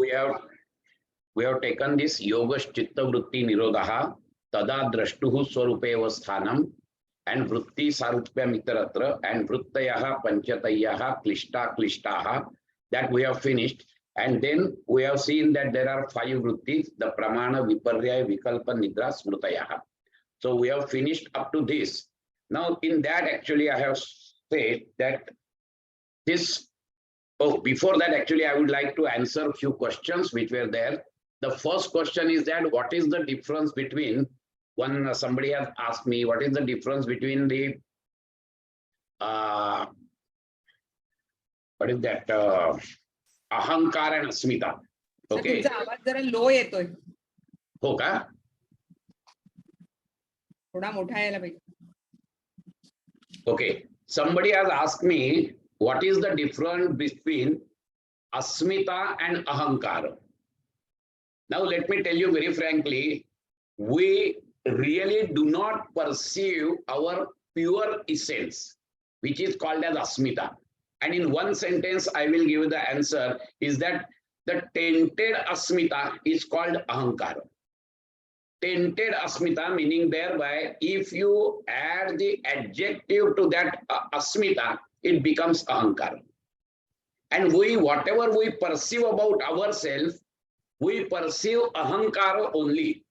we have taken this yogash chitta vritti nirodha tada drashtuh swarupev sthanam and vritti sarupyam itaratra and vrittayah panchatayah klishtaha, that we have finished. And then we have seen that there are 5 vrittis: the pramana, viparyaya, vikalpa, nidra, smrutayah. So we have finished up to this. Now in that actually I have said that this, before that actually I would like to answer a few questions which were there. The first question is that what is the difference between, somebody has asked me, what is the difference between the what is that ahankar and asmita? Okay. आवाज जरा low येतोय. हो का? थोडा मोठा यायला पाहिजे. Okay, somebody has asked me what is the difference between asmita and ahankara. Now let me tell you very frankly, we really do not perceive our pure essence, which is called as asmita. And in one sentence I will give the answer is that the tainted asmita is called ahankara. Tainted asmita, meaning thereby if you add the adjective to that asmita, it becomes ahankara. And whatever we perceive about ourselves, we perceive ahankara only.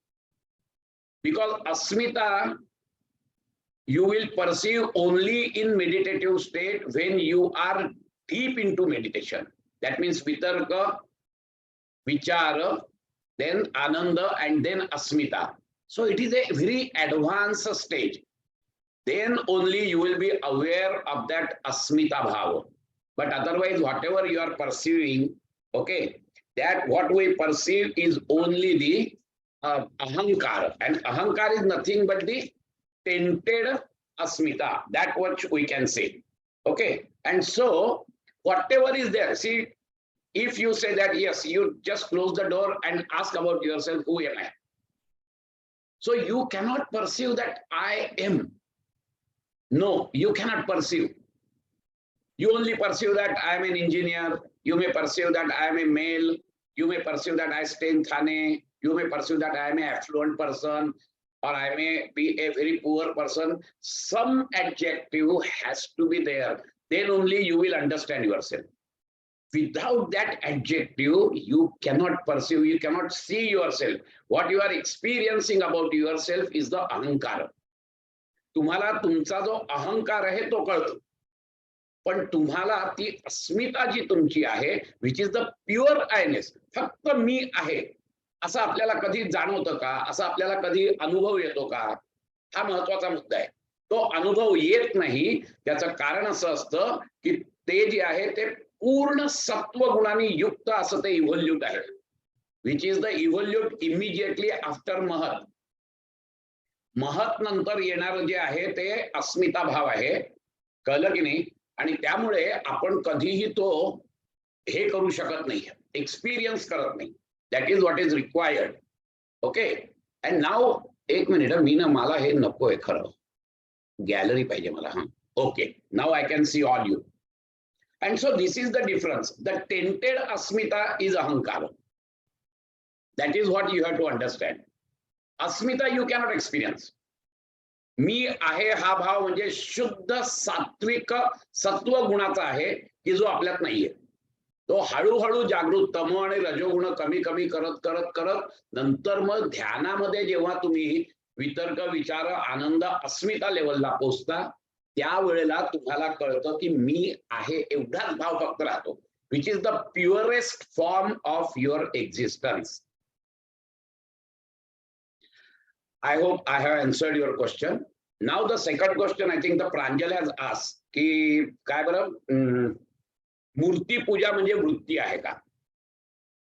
Because asmita you will perceive only in meditative state when you are deep into meditation. That means vitarka, vichara, then ananda, and then asmita. So it is a very advanced stage. Then only you will be aware of that asmita bhava. But otherwise, whatever you are perceiving, okay, that what we perceive is only the ahankara. And ahankara is nothing but the tainted asmita. That what we can say. Okay. And so whatever is there, see, if you say that, yes, you just close the door and ask about yourself, who am I? So you cannot perceive that I am. No, you cannot perceive. You only perceive that I am an engineer. You may perceive that I am a male. You may perceive that I stay in Thane. You may perceive that I am an affluent person, or I may be a very poor person. Some adjective has to be there. Then only you will understand yourself. Without that adjective, you cannot perceive, you cannot see yourself. What you are experiencing about yourself is the ahankara. तुम्हाला तुमचा जो अहंकार आहे तो कळतो. पण तुम्हाला ती अस्मिता जी तुमची आहे, which is the pure I-ness, फक्त मी आहे असं आपल्याला कधी जाणवतं का? असं आपल्याला कधी अनुभव येतो का? हा महत्वाचा मुद्दा आहे. तो अनुभव येत नाही, त्याचं कारण असं असतं की ते जे आहे ते पूर्ण सत्व गुणांनी युक्त असं ते इव्हॉल्यूट आहे, which is the evolute immediately after महत. महत नंतर येणारं जे आहे ते अस्मिता भाव आहे. कळलं की नाही? आणि त्यामुळे आपण कधीही तो हे करू शकत नाही, एक्सपिरियन्स करत नाही. That is what is required. Okay. And now एक मिनिट, मी ना मला हे नकोय खरं, गॅलरी पाहिजे मला. हा, okay. Now I can see all you. And so this is the difference. The tainted asmita is ahankara. That is what you have to understand. Asmita you cannot experience. मी आहे हा भाव म्हणजे शुद्ध सात्विक सत्व गुणाचा आहे की जो आपल्यात नाहीये. तो हळूहळू जागृत तम आणि रजोगुण कमी कमी करत करत करत नंतर मग ध्यानामध्ये जेव्हा तुम्ही वितर्क, विचार, आनंद, अस्मिता लेवलला पोहोचता, त्यावेळेला तुम्हाला कळतं की मी आहे एवढाच भाव फक्त राहतो, which is the purest form of your existence. I hope I have answered your question. Now the second question, I think the Patanjal has asked की काय बरं, मूर्ती पूजा म्हणजे वृत्ती आहे का?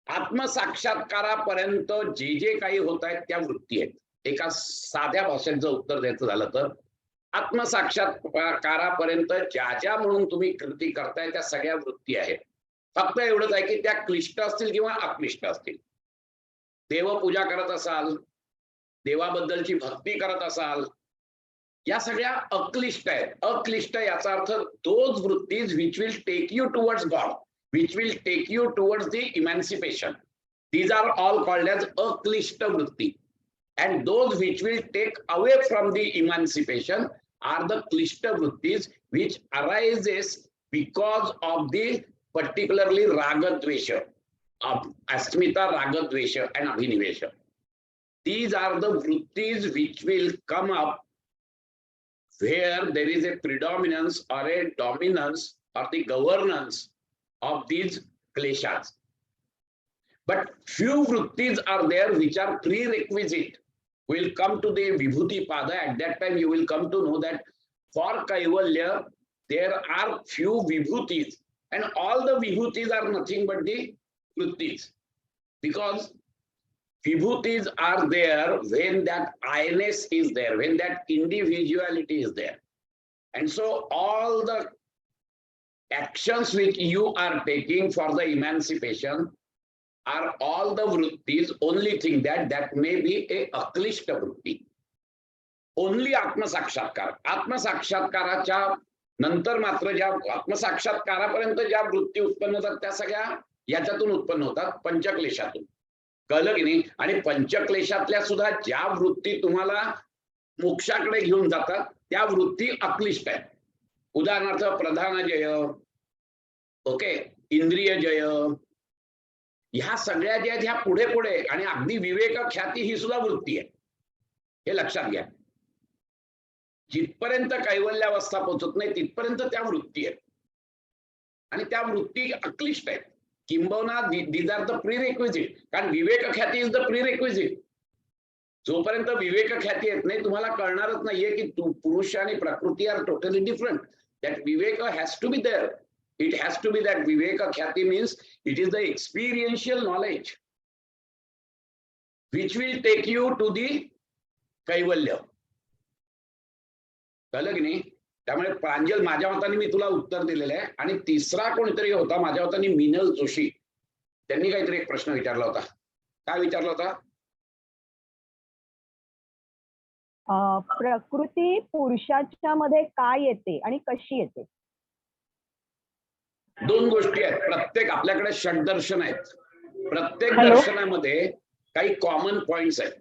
आत्मसाक्षात्कारापर्यंत जे जे काही होत आहेत त्या वृत्ती आहेत. एका साध्या भाषेत जर उत्तर द्यायचं झालं तर आत्मसाक्षात्कारापर्यंत ज्या ज्या म्हणून तुम्ही कृती करताय त्या सगळ्या वृत्ती आहेत. फक्त एवढंच आहे की त्या क्लिष्ट असतील किंवा अक्लिष्ट असतील. देवपूजा करत असाल, देवाबद्दलची भक्ती करत असाल, या सगळ्या अक्लिष्ट आहेत. अक्लिष्ट याचा अर्थ दोज वृत्तीज which will take you towards God, which will take you towards the emancipation. These are all called as aklishta vritti. And those which will take away from the emancipation are the klishta vrittis, which arises because of the particularly ragadvesha, asmita, ragadvesha, and abhinivesha. These are the vrittis which will come up where there is a predominance or a dominance or the governance of these kleshas. But few vrittis are there which are prerequisite. We'll come to the Vibhuti Pada. At that time, you will come to know that for Kaivalya, there are few Vibhutis, and all the Vibhutis are nothing but the vrittis. Because Vibhutis are there when that I-ness is there, when that individuality is there. And so all the actions which you are taking for the emancipation are all the vrittis. Only thing that may be a aklishta vritti. Only आत्मसाक्षात्कार. आत्मसाक्षात्काराच्या नंतर मात्र ज्या आत्मसाक्षात्कारापर्यंत ज्या वृत्ती उत्पन्न होतात त्या सगळ्या याच्यातून उत्पन्न होतात, पंचक्लेशातून. कळलं की नाही? आणि पंचक्लेशातल्या सुद्धा ज्या वृत्ती तुम्हाला मोक्षाकडे घेऊन जातात त्या वृत्ती अक्लिष्ट आहेत. उदाहरणार्थ प्रधान जय, ओके, इंद्रिय जय, ह्या सगळ्या ज्या आहेत ह्या पुढे पुढे, आणि अगदी विवेक ख्याती ही सुद्धा वृत्ती आहे. हे लक्षात घ्या. जिथपर्यंत कैवल्यावस्था पोहोचत नाही तिथपर्यंत त्या वृत्ती आहेत, आणि त्या वृत्ती अक्लिष्ट आहेत. किंबहुना दीज आर द प्रीरेक्विजिट. कारण विवेक ख्याती इज द प्रीरेक्विजिट. जोपर्यंत विवेक ख्याती येत नाही तुम्हाला कळणारच नाहीये की पुरुष आणि प्रकृती आर टोटली डिफरंट. दॅट विवेक has to be there. It has to be that Viveka Khyati means it is the experiential knowledge which will take you to the Kaivalya. कळलं की नाही? त्यामुळे प्रांजल, माझ्या मताने मी तुला उत्तर दिलेलं आहे. आणि तिसरा कोणीतरी होता माझ्या मताने मिनल जोशी, त्यांनी काहीतरी एक प्रश्न विचारला होता. काय विचारला होता? प्रकृती पुरुषाच्या मध्ये काय येते आणि कशी येते? दोन गोष्टी आहेत. प्रत्येक आपल्याकडे षड्दर्शन आहेत. प्रत्येक दर्शनामध्ये काही कॉमन पॉइंट्स आहेत.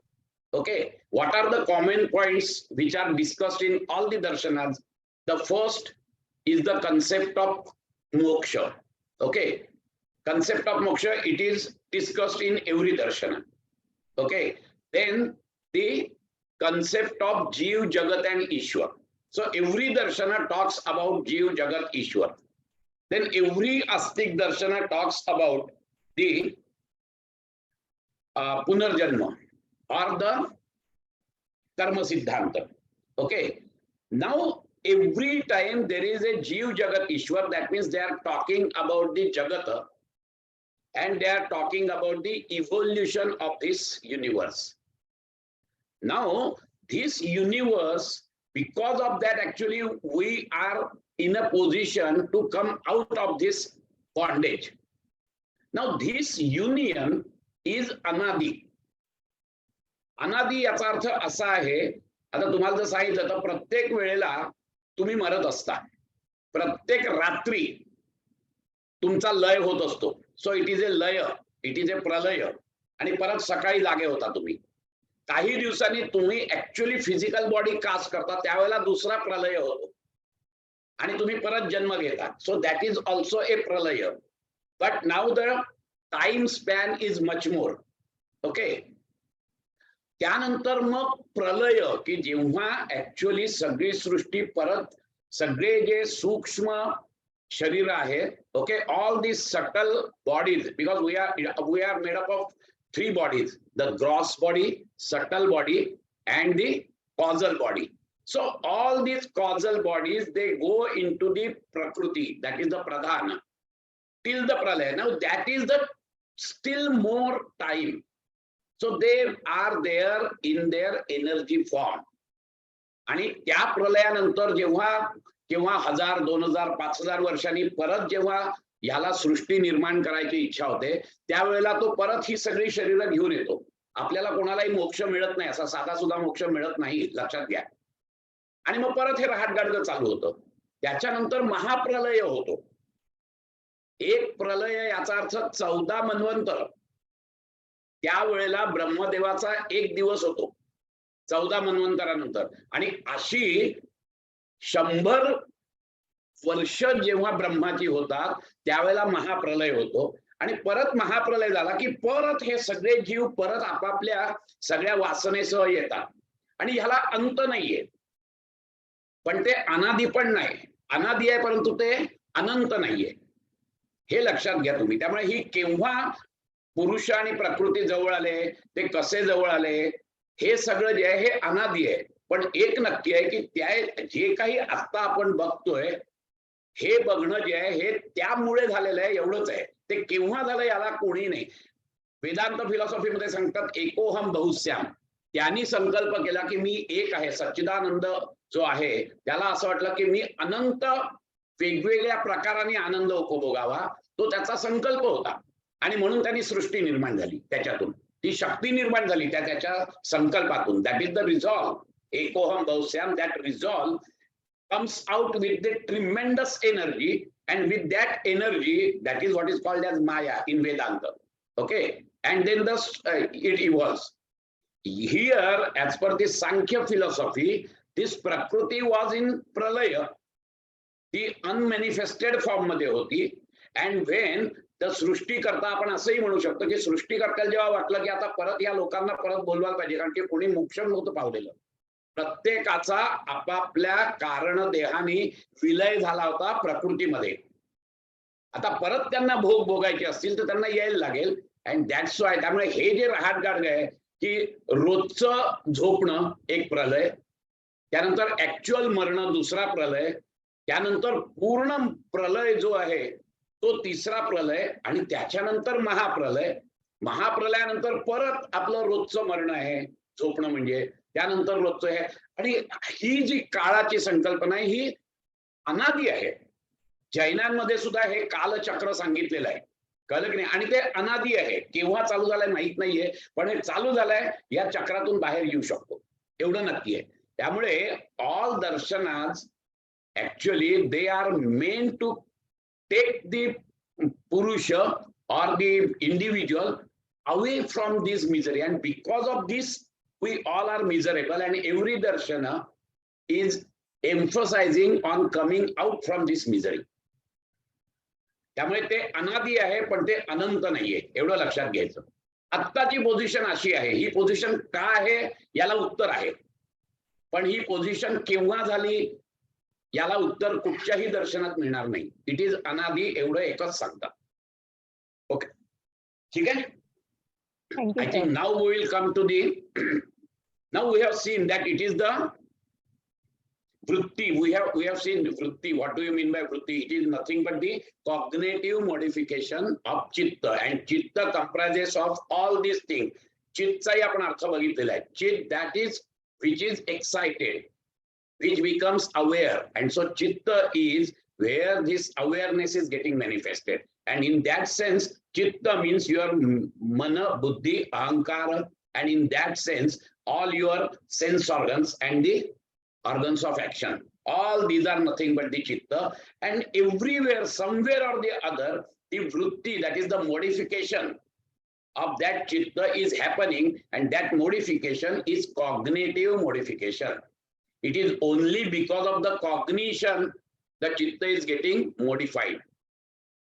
Okay, what are the common points which are discussed in all the दर्शनास? The first is the concept of मोक्ष. Okay, concept of moksha, it is discussed in every darshana. Okay, then the concept of Jeev, Jagat and Ishwar. So every darshana talks about Jeev, Jagat, Ishwar. Then every astik darshana talks about the punarjanma or the karma siddhanta. Okay, now every time there is a Jeev, Jagat, Ishwar, that means they are talking about the Jagata, and they are talking about the evolution of this universe. Now this universe, because of that, actually we are in a position to come out of this bondage. Now this union is anadi. अनादी याचा अर्थ असा आहे, आता तुम्हाला जर सांगितलं तर प्रत्येक वेळेला तुम्ही मरत असता, प्रत्येक रात्री तुमचा लय होत असतो. सो इट इज ए लय, इट इज ए प्रलय, आणि परत सकाळी जागे होता तुम्ही. काही दिवसांनी तुम्ही ऍक्च्युअली फिजिकल बॉडी कास्ट करता, त्यावेळेला दुसरा प्रलय होतो आणि तुम्ही परत जन्म घेता. So that is also a प्रलय. But now the time span is much more. Okay, त्यानंतर मग प्रलय, की जेव्हा ऍक्च्युअली सगळी सृष्टी परत, सगळे जे सूक्ष्म शरीर आहेत, okay, all these subtle bodies, because we are made up of three bodies: the gross body, subtle body and the causal body. So all these causal bodies, they go into the prakriti, that is the pradhana, till the pralaya. Now that is the still more time. So they are there in their energy form. आणि त्या प्रलयानंतर जेव्हा 1000, 2000, 5000 वर्षांनी परत जेव्हा ह्याला सृष्टी निर्माण करायची इच्छा होते, त्यावेळेला तो परत ही सगळी शरीरं घेऊन येतो. आपल्याला कोणालाही मोक्ष मिळत नाही, असा साधा सुद्धा मोक्ष मिळत नाही, लक्षात घ्या. आणि मग परत हे रहाटगाडगं चालू होतं. त्याच्यानंतर महाप्रलय होतो. एक प्रलय याचा अर्थ 14 मन्वंतर. त्यावेळेला ब्रह्मदेवाचा एक दिवस होतो 14 मन्वंतरानंतर, आणि अशी 100 वर्ष जेव्हा ब्रह्माची होतात त्यावेळेला महाप्रलय होतो, आणि परत महाप्रलय झाला की परत हे सगळे जीव परत आपापल्या सगळ्या वासनेसह येतात, आणि ह्याला अंत नाहीये. पण ते अनादी पण नाही, अनादी आहे परंतु ते अनंत नाहीये, हे लक्षात घ्या तुम्ही. त्यामुळे ही केव्हा पुरुष आणि प्रकृती जवळ आले, ते कसे जवळ आले, हे सगळं जे आहे हे अनादी आहे. पण एक नक्की आहे की त्या जे काही आता आपण बघतोय हे बघणं जे आहे हे त्यामुळे झालेलं आहे, एवढंच आहे. ते केव्हा झालं याला कोणी नाही. वेदांत फिलॉसॉफीमध्ये सांगतात एकोहम बहुश्याम. त्यांनी संकल्प केला की मी एक आहे, सच्चिदानंद जो आहे त्याला असं वाटलं की मी अनंत वेगवेगळ्या प्रकाराने आनंद उपभोगावा, तो त्याचा संकल्प होता, आणि म्हणून त्यांनी सृष्टी निर्माण झाली. त्याच्यातून ती शक्ती निर्माण झाली त्याच्या संकल्पातून. That is the resolve. एकोहम बहुश्याम, that resolve comes out with the tremendous energy, and with that energy, that is what is called as Maya in Vedanta. Okay, and then it evolves. Here, as per the Sankhya philosophy, this Prakriti was in Pralaya, the unmanifested form मध्ये होती, and when the सृष्टी करता, आपण असंही म्हणू शकतो की सृष्टी करता जेव्हा वाटलं की आता परत या लोकांना परत बोलवायला पाहिजे, कारण की कोणी मोक्ष नव्हतं पावलेलं, प्रत्येकाचा आपापल्या कारण देहाने विलय झाला होता प्रकृतीमध्ये. आता परत त्यांना भोग भोगायचे असतील तर त्यांना यायला लागेल, अँड दॅट्स वाय. त्यामुळे हे जे रहाटगाड आहे की रोजचं झोपणं एक प्रलय, त्यानंतर ऍक्च्युअल मरण दुसरा प्रलय, त्यानंतर पूर्ण प्रलय जो आहे तो तिसरा प्रलय, आणि त्याच्यानंतर महाप्रलय. महाप्रलयानंतर परत आपलं रोजचं मरण आहे, झोपणं म्हणजे, त्यानंतर रोजचं आहे. आणि ही जी काळाची संकल्पना आहे ही अनादी आहे. जैनांमध्ये सुद्धा हे कालचक्र सांगितलेलं आहे, कळलं की नाही, आणि ते अनादी आहे. केव्हा चालू झालंय माहित नाहीये, पण हे चालू झालंय, या चक्रातून बाहेर येऊ शकतो, एवढं नक्की आहे. त्यामुळे ऑल दर्शनाज actually they are meant to take the पुरुष or the individual away from this misery, and because of this we all are miserable, and every darshana is emphasizing on coming out from this misery. त्यामुळे ते अनादी आहे पण ते अनंत नाहीये, एवढं लक्षात घ्यायचं. आत्ताची पोझिशन अशी आहे, ही पोझिशन का आहे याला उत्तर आहे, पण ही पोझिशन केव्हा झाली याला उत्तर कुठच्याही दर्शनात मिळणार नाही. इट इज अनादी, एवढं एकच सांगतात. ओके, ठीक आहे. I think now we will come to the now we have seen that it is the vritti. We have seen vritti. What do you mean by vritti? It is nothing but the cognitive modification of chitta, and chitta comprises of all these things. चित्तचाही आपण अर्थ बघितलेला आहे. चित्त, that is which is excited, which becomes aware, and so chitta is where this awareness is getting manifested. And in that sense, chitta means your mana, buddhi, ahankara, and in that sense, all your sense organs and the organs of action. All these are nothing but the chitta, and everywhere, somewhere or the other, the vritti, that is the modification of that chitta is happening, and that modification is cognitive modification. It is only because of the cognition the chitta is getting modified.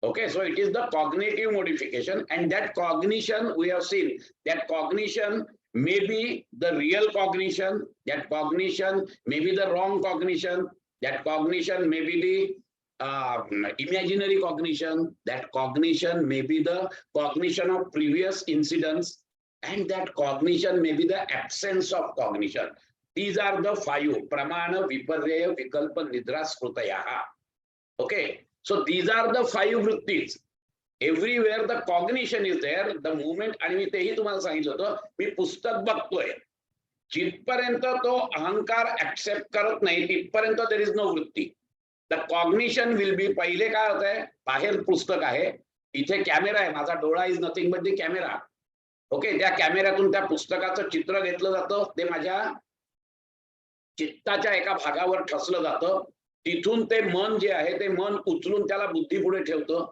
Okay, so it is the cognitive modification, and that cognition we have seen, that cognition may be the real cognition, that cognition may be the wrong cognition, that cognition may be the imaginary cognition, that cognition may be the cognition of previous incidents, and that cognition may be the absence of cognition. These are the 5 pramana, viparya, vikalpa, nidra, sprutayaha. Okay, so these are the 5 vrittis. Everywhere the cognition is there, the moment. आणि मी तेही तुम्हाला सांगितलं होतं, मी पुस्तक बघतोय, जिथपर्यंत तो अहंकार ऍक्सेप्ट करत नाही तिथपर्यंत देयर इज नो वृत्ती. The cognition will be. पहिले काय होत आहे, बाहेर पुस्तक आहे, इथे कॅमेरा आहे, माझा डोळा is nothing but the camera. Okay, त्या कॅमेऱ्यातून त्या पुस्तकाचं चित्र घेतलं जातं, ते माझ्या चित्ताच्या एका भागावर ठसलं जातं, तिथून ते मन जे आहे ते मन उचलून त्याला बुद्धी पुढे ठेवतं.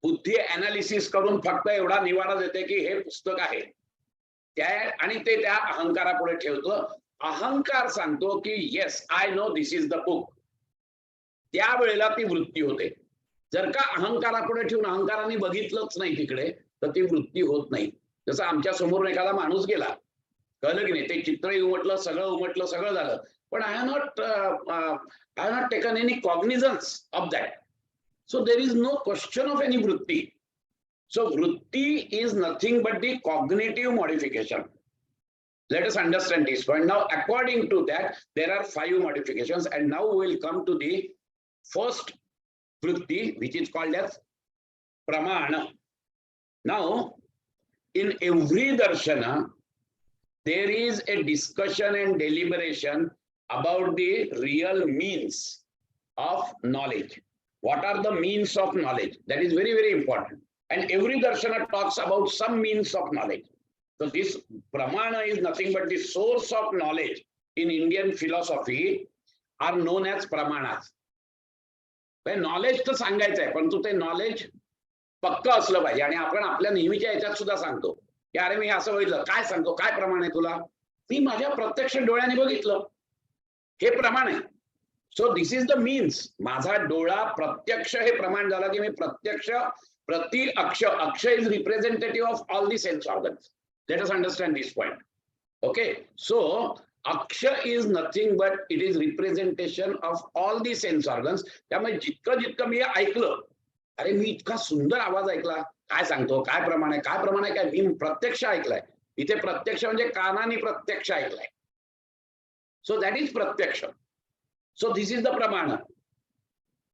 बुद्धी अनालिसिस करून फक्त एवढा निवाडा देते की हे पुस्तक आहे त्या, आणि ते त्या अहंकारापुढे ठेवतो. अहंकार सांगतो की yes I know this is the book. त्यावेळेला ती वृत्ती होते. जर का अहंकारापुढे ठेवून अहंकाराने बघितलंच नाही तिकडे तर ती वृत्ती होत नाही. जसं आमच्या समोरून एखादा माणूस गेला, कळलं की नाही, ते चित्रही उमटलं, सगळं झालं, पण I have not taken any cognizance of that. So there is no question of any वृत्ती. So vritti is nothing but the cognitive modification. Let us understand this point. Now, according to that, there are 5 modifications, and now we will come to the first vritti, which is called as pramana. Now, in every darshana, there is a discussion and deliberation about the real means of knowledge. What are the means of knowledge? That is very, very important. And every darshana talks about some means of knowledge. So this pramana is nothing but the source of knowledge in Indian philosophy are known as pramanas. Knowledge तर सांगायचं आहे, परंतु ते knowledge पक्क असलं पाहिजे. आणि आपण आपल्या नेहमीच्या याच्यात सुद्धा सांगतो की अरे मी असं बघितलं, काय सांगतो, काय प्रमाण आहे तुला? मी माझ्या प्रत्यक्ष डोळ्याने बघितलं, हे प्रमाण आहे. So this is the means. माझा डोळा प्रत्यक्ष हे प्रमाण झालं की मी प्रत्यक्ष प्रति अक्ष. अक्ष is representative of all the sense organs. Let us understand this point. Okay, so अक्ष is nothing but it is representation of all the sense organs. त्यामुळे जितकं मी ऐकलं, अरे मी इतका सुंदर आवाज ऐकला, काय सांगतो, काय प्रमाण आहे, काय मी प्रत्यक्ष ऐकलाय. इथे प्रत्यक्ष म्हणजे कानाने प्रत्यक्ष ऐकलाय. सो दॅट इज प्रत्यक्ष. सो दिस इज द प्रमाण.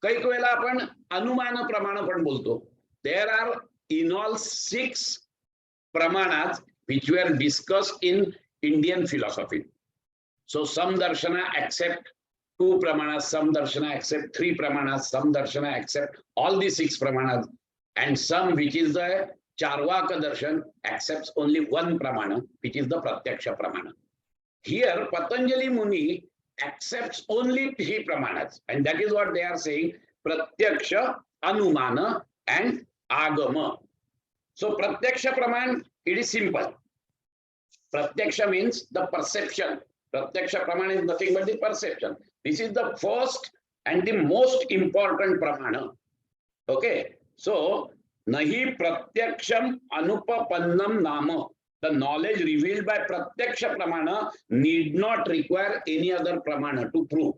काही वेळेला आपण अनुमान प्रमाण पण बोलतो. There are in all 6 pramanas which were discussed in Indian philosophy. So some darshana accept 2 pramanas, some darshana accept 3 pramanas, some darshana accept all the 6 pramanas, and some, which is the Charvaka darshan, accepts only 1 pramana, which is the Pratyaksha pramana. Here Patanjali Muni accepts only 3 pramanas, and that is what they are saying: Pratyaksha, Anumana and Agama. So Pratyaksha Praman, it is simple. Pratyaksha means the perception. Pratyaksha Praman is nothing but the perception. This is the first and the most important Pramana. Okay. So nahi pratyaksham anupapannam nama. The knowledge revealed by Pratyaksha Pramana need not require any other Pramana to prove.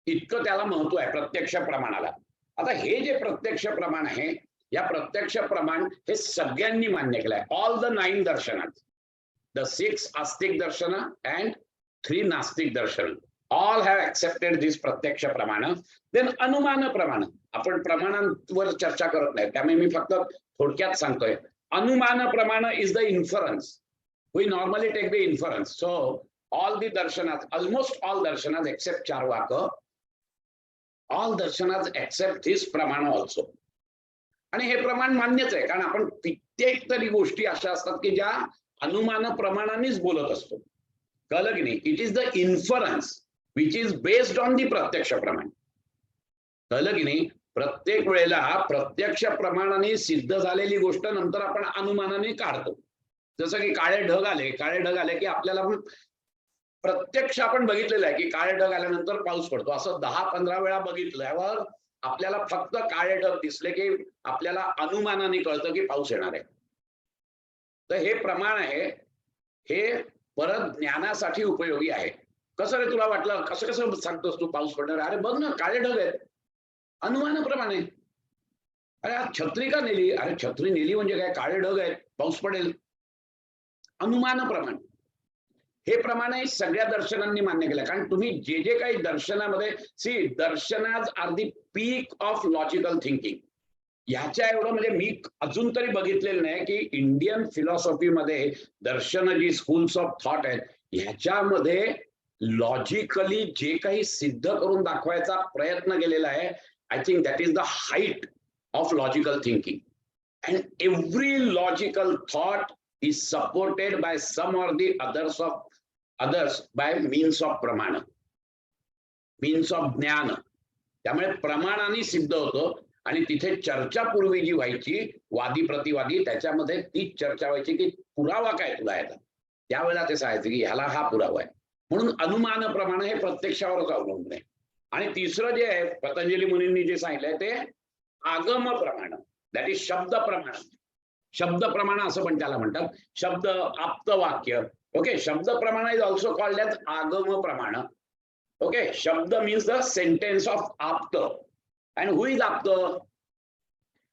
इतकं त्याला महत्व आहे प्रत्यक्ष प्रमाणाला. आता हे जे प्रत्यक्ष प्रमाण आहे, या प्रत्यक्ष प्रमाण हे सगळ्यांनी मान्य केलंय. ऑल द 9 दर्शनात, द 6 आस्तिक दर्शन अँड 3 नास्तिक दर्शन, ऑल हॅव ऍक्सेप्टेड दिस प्रत्यक्ष प्रमाण. देन अनुमान प्रमाण. आपण प्रमाणांवर चर्चा करत नाही, त्यामुळे मी फक्त थोडक्यात सांगतोय. अनुमान प्रमाण is the inference. We normally take the inference. So all the दर्शनात, ऑलमोस्ट ऑल दर्शनात except Charvaka, all darshanas accept this pramana also. आणि हे प्रमाण मान्यच आहे, कारण आपण कित्येक तरी गोष्टी अशा असतात की ज्या अनुमान प्रमाणानेच बोलत असतो. कळलं की नाही? It is the inference which is based on the प्रत्यक्ष प्रमाण. कळलं की नाही? प्रत्येक वेळेला प्रत्यक्ष प्रमाणाने सिद्ध झालेली गोष्ट नंतर आपण अनुमानाने काढतो. जसं की काळे ढग आले की आपल्याला प्रत्यक्ष आपण बघितलेलं आहे की काळे ढग आल्यानंतर पाऊस पडतो. असं 10-15 वेळा बघितल्यावर आपल्याला फक्त काळे ढग दिसले की आपल्याला अनुमानाने कळतं की पाऊस येणार आहे. तर हे प्रमाण आहे, हे परत ज्ञानासाठी उपयोगी आहे. कसं रे तुला वाटलं, कसं सांगतोस तू पाऊस पडणार? अरे बघ ना, काळे ढग आहेत, अनुमानाप्रमाणे. अरे आज छत्री का नेली? अरे छत्री नेली म्हणजे काय, काळे ढग आहेत, पाऊस पडेल. अनुमानाप्रमाणे हे प्रमाणे सगळ्या दर्शनांनी मान्य केलं. कारण तुम्ही जे जे काही दर्शनामध्ये, सी दर्शनाज are the peak of logical thinking. ह्याच्या एवढं म्हणजे मी अजून तरी बघितलेलं नाही की इंडियन फिलॉसॉफीमध्ये दर्शन, जी स्कूल्स ऑफ थॉट आहेत, ह्याच्यामध्ये लॉजिकली जे काही सिद्ध करून दाखवायचा प्रयत्न केलेला आहे, I think that is the height of logical thinking. And every logical thought is supported by some or the others by means of pramana, means of ज्ञान. त्यामुळे प्रमाणाने सिद्ध होतो. आणि तिथे चर्चा पूर्वी जी व्हायची वादी प्रतिवादी, त्याच्यामध्ये तीच चर्चा व्हायची की पुरावा काय तुला याचा, त्यावेळेला ते सांगायचं की ह्याला हा पुरावा आहे. म्हणून अनुमान प्रमाण हे प्रत्यक्षावरच अवलंबून आहे. आणि तिसरं जे आहे पतंजली मुनींनी जे सांगितलंय ते आगम प्रमाण, दॅट इज शब्द प्रमाण. शब्द प्रमाण असं पण त्याला म्हणतात. शब्द आप्त वाक्य. ओके, शब्द प्रमाण इज ऑल्सो कॉल्ड एज आगम प्रमाण. ओके, शब्द मीन्स द सेंटेन्स ऑफ आप्त. अँड हु इज आप्त?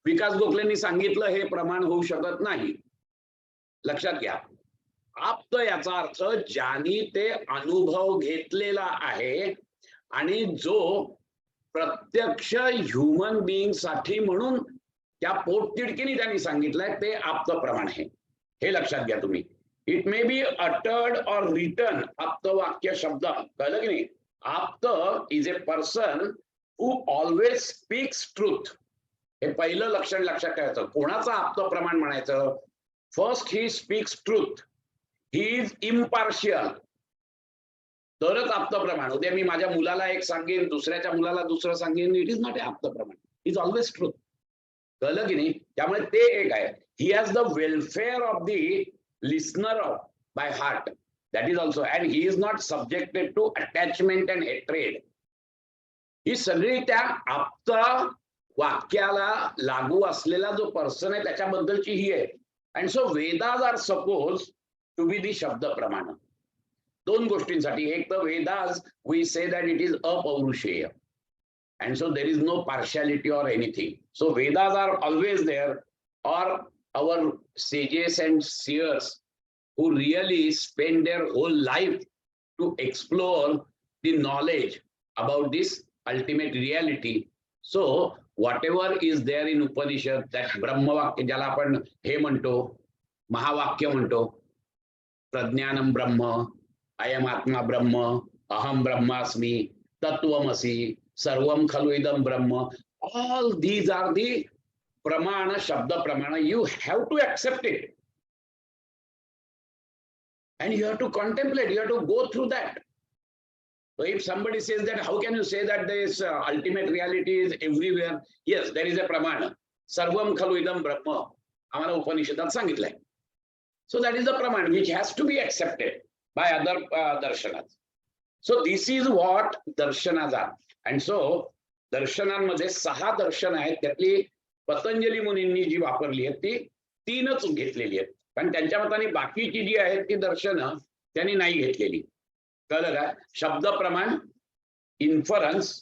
विकास गोखलेंनी सांगितलं हे प्रमाण होऊ शकत नाही. लक्षात घ्या, आप्त याचा अर्थ ज्यानी ते अनुभव घेतलेला आहे आणि जो प्रत्यक्ष ह्युमन बिईंग साठी म्हणून त्या पोटतिडकीने त्यांनी सांगितलंय ते आप्त प्रमाण आहे. हे लक्षात घ्या तुम्ही. इट मे बी अटर्ड और रिटन. आप्त वाक्य शब्द, कळलं की नाही? आप्त is a person who always speaks truth. हे पहिलं लक्षण लक्षात ठेवायचं. कोणाचं आप्त प्रमाण म्हणायचं? First he speaks truth, he is impartial, तरच आप्त प्रमाण. उद्या मी माझ्या मुलाला एक सांगेन, दुसऱ्याच्या मुलाला दुसरं सांगेन, इट इज नॉट ए आप्त प्रमाण. Is always truth. कळलं की नाही? त्यामुळे ते एक आहे. He has the welfare of the listener by heart. That is also. And he is not subjected to attachment and hatred. ही सगळी त्या आप्त वाक्याला लागू असलेला जो पर्सन आहे त्याच्याबद्दलची ही आहे. अँड सो वेदाज are suppose to be the शब्द प्रमाण. दोन गोष्टींसाठी. एक तर वेदाज we say that it is अपौरुषेय, and so there is no partiality or anything. So Vedas are always there, or our sages and seers who really spend their whole life to explore the knowledge about this ultimate reality. So whatever is there in Upanishad, that ब्रह्मवाक्य ज्याला आपण हे म्हणतो, महावाक्य म्हणतो, प्रज्ञानम ब्रह्म, अयम आत्मा ब्रह्म, अहम ब्रह्मास्मि, तत्वमसि, सर्वम खलु इदम ब्रह्म. All these are the pramana, shabda pramana. You have to accept it. And you have to contemplate, you have to go through that. So if somebody says that, how can you say that this ultimate reality is everywhere? Yes, there is a pramana. Sarvam khalu idam brahma. आम्हाला उपनिषदात सांगितलंय. So that is the pramana which has to be accepted by other darshanas. So this is what darshanas are. And so दर्शनांमध्ये 6 दर्शन आहेत. त्यातली पतंजली मुनींनी जी वापरली आहेत ती 3च घेतलेली आहेत. कारण त्यांच्या मताने बाकीची जी आहेत ती दर्शनं त्यांनी नाही घेतलेली. कळलं का? शब्द प्रमाण, इन्फरन्स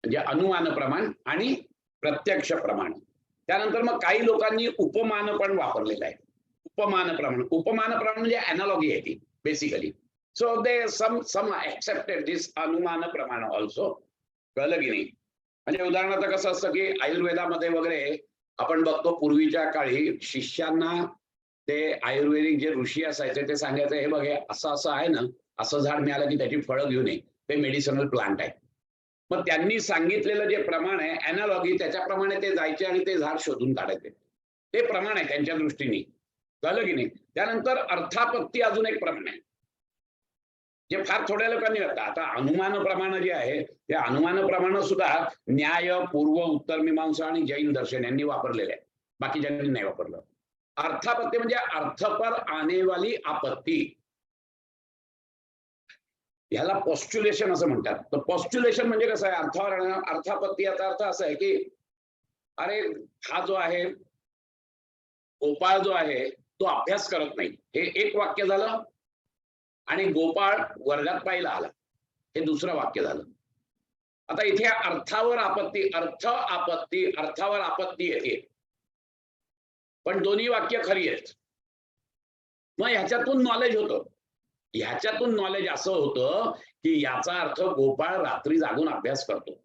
म्हणजे अनुमान प्रमाण आणि प्रत्यक्ष प्रमाण. त्यानंतर मग काही लोकांनी उपमान पण वापरलेलं आहे. उपमान प्रमाण. उपमान प्रमाण म्हणजे अॅनालॉगी आहे ती basically. So they some accepted this अनुमान प्रमाण also. कळलं की नाही? म्हणजे उदाहरणार्थ कसं असतं की आयुर्वेदामध्ये वगैरे आपण बघतो पूर्वीच्या काळी शिष्यांना ते आयुर्वेदिक जे ऋषी असायचे ते सांगायचे, हे बघ असं असं आहे ना, असं झाड मिळालं की त्याची फळं घेऊन ये, ते मेडिसिनल प्लांट आहे. मग त्यांनी सांगितलेलं जे प्रमाण आहे अॅनालॉगी, त्याच्याप्रमाणे ते जायचे आणि ते झाड शोधून काढायचे. ते प्रमाण आहे त्यांच्या दृष्टीने. कळलं की नाही? त्यानंतर अर्थापत्ती अजून एक प्रमाण आहे जे फार थोड्या लोकांनी होतं. आता अनुमान प्रमाण जे आहे ते अनुमान प्रमाण सुद्धा न्याय, पूर्व, उत्तर मीमांसा आणि जैन दर्शन यांनी वापरलेले आहे. बाकीच्यांनी नाही वापरलं. अर्थापत्ती म्हणजे अर्थ पर आने वाली आपत्ती. ह्याला पॉस्ट्युलेशन असं म्हणतात. तर पॉस्ट्युलेशन म्हणजे कसं आहे? अर्थावर अर्थापत्ती याचा अर्थ असा आहे की अरे हा जो आहे गोपाळ जो आहे तो अभ्यास करत नाही. हे एक वाक्य झालं. आणि गोपाळ वर्गात पाहिला आला, हे दुसरं वाक्य झालं. आता इथे अर्थावर आपत्ती, अर्थ आपत्ती, अर्थावर आपत्ती येते, पण दोन्ही वाक्य खरी आहेत. मग ह्याच्यातून नॉलेज होतं. ह्याच्यातून नॉलेज असं होतं की याचा अर्थ गोपाळ रात्री जागून अभ्यास करतो.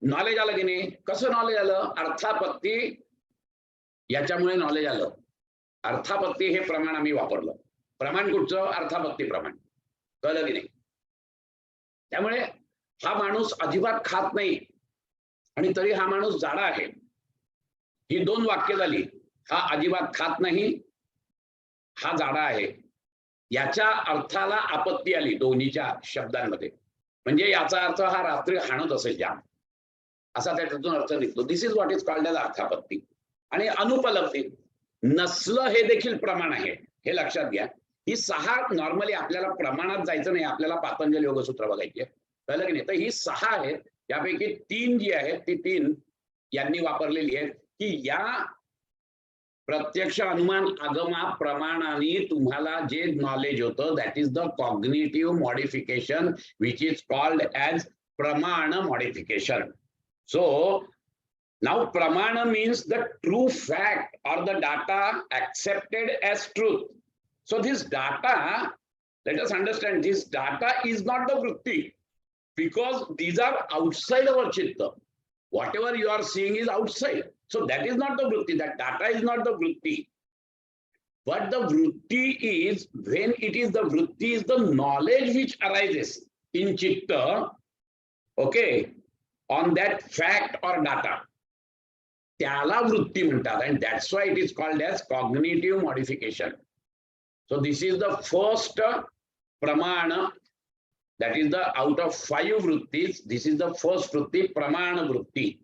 नॉलेज आलं की नाही? कसं नॉलेज आलं? अर्थापत्ती याच्यामुळे नॉलेज आलं. अर्थापत्ती हे प्रमाण आम्ही वापरलं. प्रमाण कुठचं? अर्थापत्ती प्रमाण. कळलं की नाही? त्यामुळे हा माणूस अजिबात खात नाही आणि तरी हा माणूस जाडा आहे. ही 2 वाक्य झाली. हा अजिबात खात नाही, हा जाडा आहे. याच्या अर्थाला आपत्ती आली दोन्हीच्या शब्दांमध्ये. म्हणजे याचा अर्थ हा रात्री हाणत असेल जाम. असा त्याच्यातून अर्थ निघतो. This is what is called as अर्थापत्ती. आणि अनुपलब्धी नसलं हे देखील प्रमाण आहे, हे लक्षात घ्या. ही 6 नॉर्मली आपल्याला प्रमाणात जायचं नाही, आपल्याला पातंजल योगसूत्र बघायची, कळलं की नाही. तर ही 6 आहेत, यापैकी 3 जी आहेत ती 3 यांनी वापरलेली आहेत की या प्रत्यक्ष अनुमान आगमा प्रमाणाने तुम्हाला जे नॉलेज होतं that is the cognitive modification which is called as प्रमाण modification. So now pramana means the true fact or the data accepted as truth. So this data, let us understand, this data is not the vritti, because these are outside our chitta. Whatever you are seeing is outside, so that is not the vritti, that data is not the vritti. But the vritti is, when it is the vritti is the knowledge which arises in chitta, okay, on that fact or data, त्याला वृत्ती म्हणतात. and that's why it is called as cognitive modification. So this is the first pramana, that is the out of 5 vrittis, this is the first vritti, pramana vritti.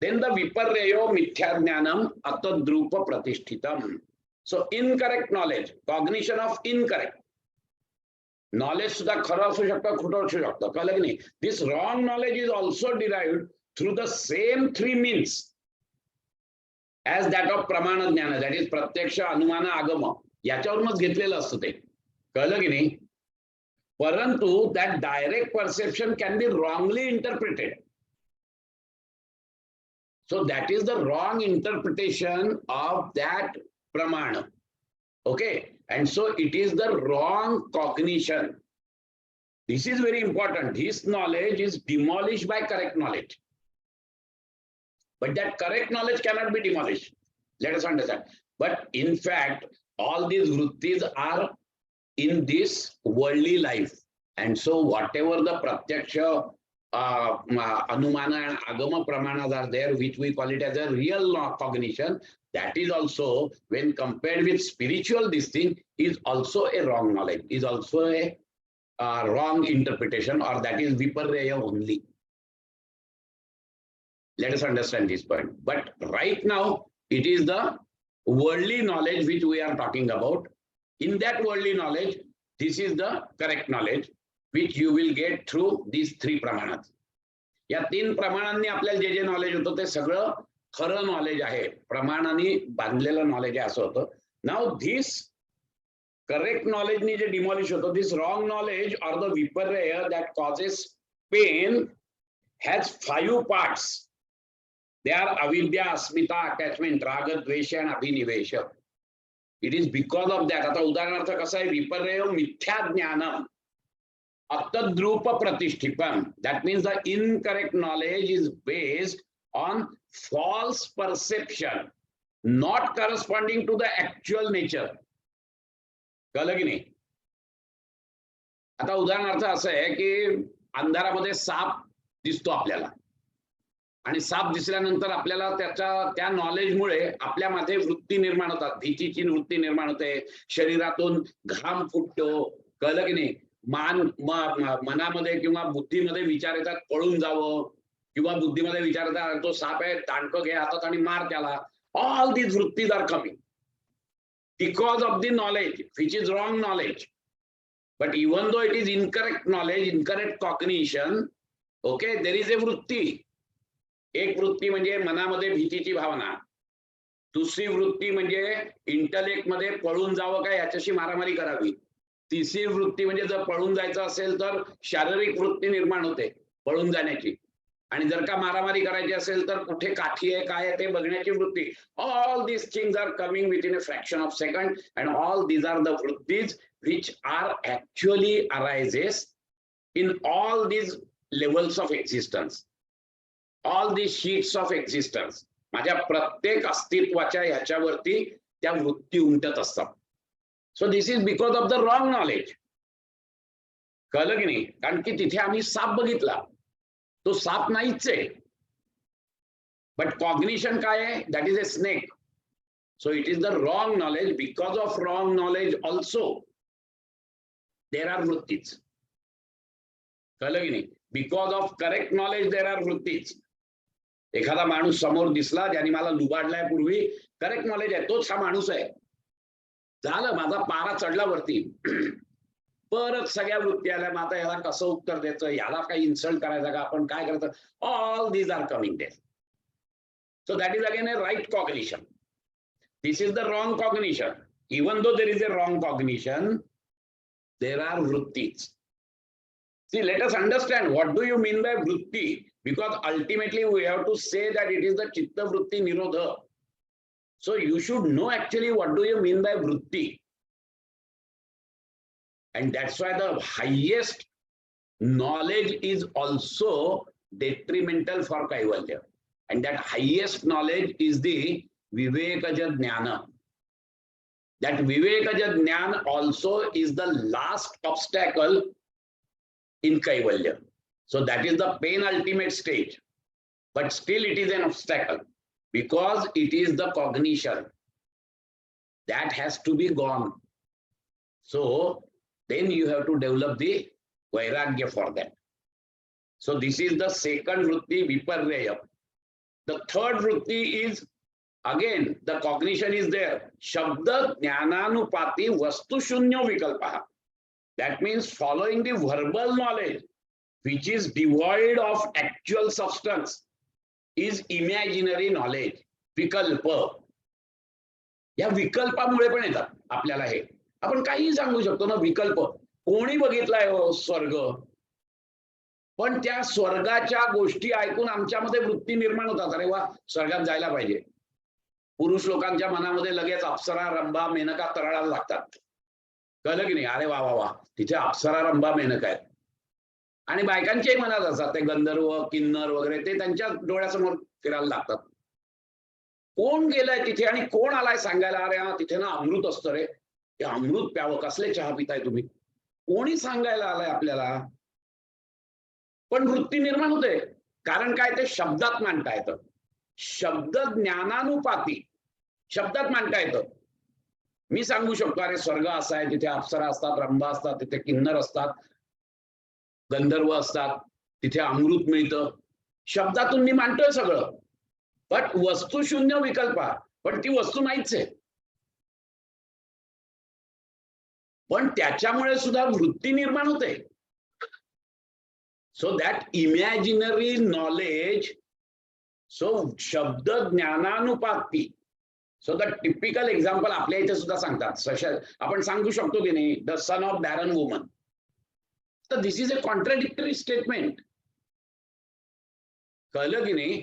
Then the viparreyo mithyajnanam atadrupa pratishthitam. So incorrect knowledge, cognition of incorrect knowledge सुद्धा खरं असू शकतं, खोटं असू शकतं, कळलं की नाही. This wrong knowledge is also derived through the same 3 means as that of pramana ज्ञान, that is प्रत्यक्ष अनुमान आगम, याच्यावरूनच घेतलेलं असतं ते, कळलं की नाही. परंतु that direct perception can be wrongly interpreted. So that is the wrong interpretation of that pramana. Okay, and so it is the wrong cognition. This is very important. This knowledge is demolished by correct knowledge. But that correct knowledge cannot be demolished. Let us understand. But in fact, all these vrittis are in this worldly life. And so whatever the pratyaksha, anumana and agama pramanas are there, which we call it as a real cognition, that is also, when compared with spiritual, this thing is also a wrong knowledge, is also a wrong interpretation, or that is viparreya only. Let us understand this point. But right now, it is the worldly knowledge which we are talking about. In that worldly knowledge, this is the correct knowledge which you will get through these 3 pramanas. या 3 प्रमाणांनी आपल्याला जे knowledge होतं ते सगळं खरं knowledge आहे, प्रमाणाने बांधलेलं नॉलेज आहे असं होतं. नाउ धिस करेक्ट नॉलेजनी जे डिमॉलिश होतं, this wrong knowledge or the viparreya that causes pain has 5 parts. They are avidya, asmita, attachment, raga, dvesha and abhinivesha. It is because of that. आता उदाहरणार्थ कसं आहे, विपर्यय मिथ्या ज्ञानम atadrupa pratishthitam. That means the incorrect knowledge is based on false perception, not corresponding to the actual nature. कळलं की नाही. आता उदाहरणार्थ असं आहे की अंधारामध्ये साप दिसतो आपल्याला, आणि साप दिसल्यानंतर आपल्याला त्या नॉलेजमुळे आपल्यामध्ये वृत्ती निर्माण होतात, भीतीची वृत्ती निर्माण होते, शरीरातून घाम फुटतो, कळलं की नाही. मनामध्ये किंवा बुद्धीमध्ये विचार येतात पळून जावं, किंवा बुद्धीमध्ये विचार येतात तो साप आहे, दांडकं घे हातात आणि मार त्याला. ऑल दीज वृत्तीज are coming because of the knowledge which is wrong knowledge. But even though it is incorrect knowledge, incorrect cognition, okay, there is a वृत्ती. एक वृत्ती म्हणजे मनामध्ये भीतीची भावना, दुसरी वृत्ती म्हणजे इंटलेक्ट मध्ये पळून जावं का याच्याशी मारामारी करावी, तिसरी वृत्ती म्हणजे जर पळून जायचं असेल तर शारीरिक वृत्ती निर्माण होते पळून जाण्याची, आणि जर का मारामारी करायची असेल तर कुठे काठी आहे काय आहे ते बघण्याची वृत्ती. All these things are coming with in a fraction of second, and all these are the वृत्तीज which are actually arises in all these levels of existence, all these sheets of existence. माझ्या प्रत्येक अस्तित्वाच्या ह्याच्यावरती त्या वृत्ती उमटत असतात. So this is because of the wrong knowledge. कळलं की नाही. कारण की तिथे आम्ही साप बघितला, तो साप नाहीच आहे, बट कॉग्निशन काय आहे, that is a snake. So it is the wrong knowledge. Because of wrong knowledge also there are vrittis. कळलं की नाही. Because of correct knowledge there are वृत्तीज. एखादा माणूस समोर दिसला ज्याने मला लुबाडलाय पूर्वी, करेक्ट नॉलेज आहे, तोच हा माणूस आहे. झालं, माझा पारा चढला वरती. परत सगळ्या वृत्ती आल्या, मग आता याला कसं उत्तर द्यायचं, याला काही इन्सल्ट करायचं का, आपण काय करायचं, all these are coming there. So that is again a right cognition. This is the wrong cognition. Even though there is a wrong cognition, there are vrittis. See, let us understand what do you mean by vritti, because ultimately we have to say that it is the chitta vritti nirodha. So you should know actually what do you mean by vritti. And that's why the highest knowledge is also detrimental for kaivalya. And that highest knowledge is the vivekaja jnana. That vivekaja jnana also is the last obstacle in kaivalya. So that is the penultimate stage. But still it is an obstacle because it is the cognition that has to be gone. So then you have to develop the vairagya for that. So this is the second vritti, viparreya. The third vritti is, again, the cognition is there. Shabda jnananupati vastu shunyo vikalpaha. That means following the verbal knowledge, which is devoid of actual substance, is imaginary knowledge. विकल्प. या विकल्पामुळे पण येतात आपल्याला हे. आपण काही सांगू शकतो ना, विकल्प. कोणी बघितलाय स्वर्ग, पण त्या स्वर्गाच्या गोष्टी ऐकून आमच्यामध्ये वृत्ती निर्माण होतात, अरे वा स्वर्गात जायला पाहिजे. पुरुष लोकांच्या मनामध्ये लगेच अप्सरा, रंभा, मेनका तरळायला लागतात. कळलं की नाही, अरे वा वा वा तिथे अप्सरा, रंभा, मेनका आहेत. आणि बायकांच्याही मनात असतात ते गंधर्व, किन्नर वगैरे, ते त्यांच्या डोळ्यासमोर फिरायला लागतात. कोण गेलाय तिथे आणि कोण आलाय सांगायला, अरे हा तिथे ना अमृत असतं रे, ते अमृत प्यावं, कसले चहा पिताय तुम्ही, कोणी सांगायला आलाय आपल्याला. पण वृत्ती निर्माण होते, कारण काय, ते शब्दात मांडता येतं. शब्द ज्ञानानुपाती शब्दात मांडता येतं. मी सांगू शकतो, अरे स्वर्ग असा आहे, तिथे अप्सरा असतात, रंभा असतात, तिथे किन्नर असतात, गंधर्व असतात, तिथे अमृत मिळतं. शब्दातून मी मांडतोय सगळं, पण वस्तू शून्य विकल्पा, पण ती वस्तू नाहीच आहे. पण त्याच्यामुळे सुद्धा वृत्ती निर्माण होते. So that imaginary knowledge, so शब्द ज्ञानानुपाती. So the typical example आपल्या इथे सुद्धा सांगतात. आपण सांगू शकतो की नाही, the son of baron woman. तर दिस इज अ कॉन्ट्राडिक्टरी स्टेटमेंट. कळलं की नाही.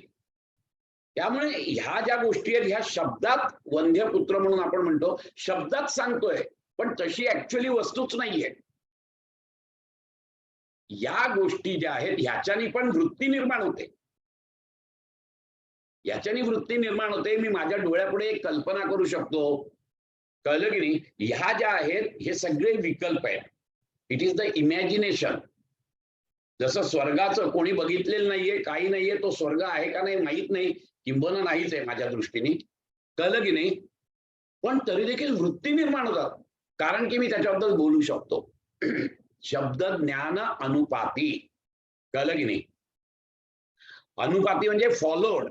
त्यामुळे ह्या ज्या गोष्टी आहेत ह्या शब्दात, वंध्य पुत्र म्हणून आपण म्हणतो, शब्दात सांगतोय, पण तशी ऍक्च्युअली वस्तूच नाहीये. या गोष्टी ज्या आहेत ह्याच्यानी पण वृत्ती निर्माण होते. याच्यानी वृत्ती निर्माण होते. मी माझ्या डोळ्यापुढे एक कल्पना करू शकतो. कळलं की नाही. ह्या ज्या आहेत हे सगळे विकल्प आहेत. It is the imagination. जसं स्वर्गाचं कोणी बघितलेलं नाहीये, काही नाहीये, तो स्वर्ग आहे का नाही माहित नाही, किंबहुना नाहीच आहे माझ्या दृष्टीने. कळलं की नाही. पण तरी देखील वृत्ती निर्माण होतात, कारण की मी त्याच्याबद्दल बोलू शकतो. शब्द ज्ञान अनुपाती. कळलं की नाही. अनुपाती म्हणजे फॉलोड.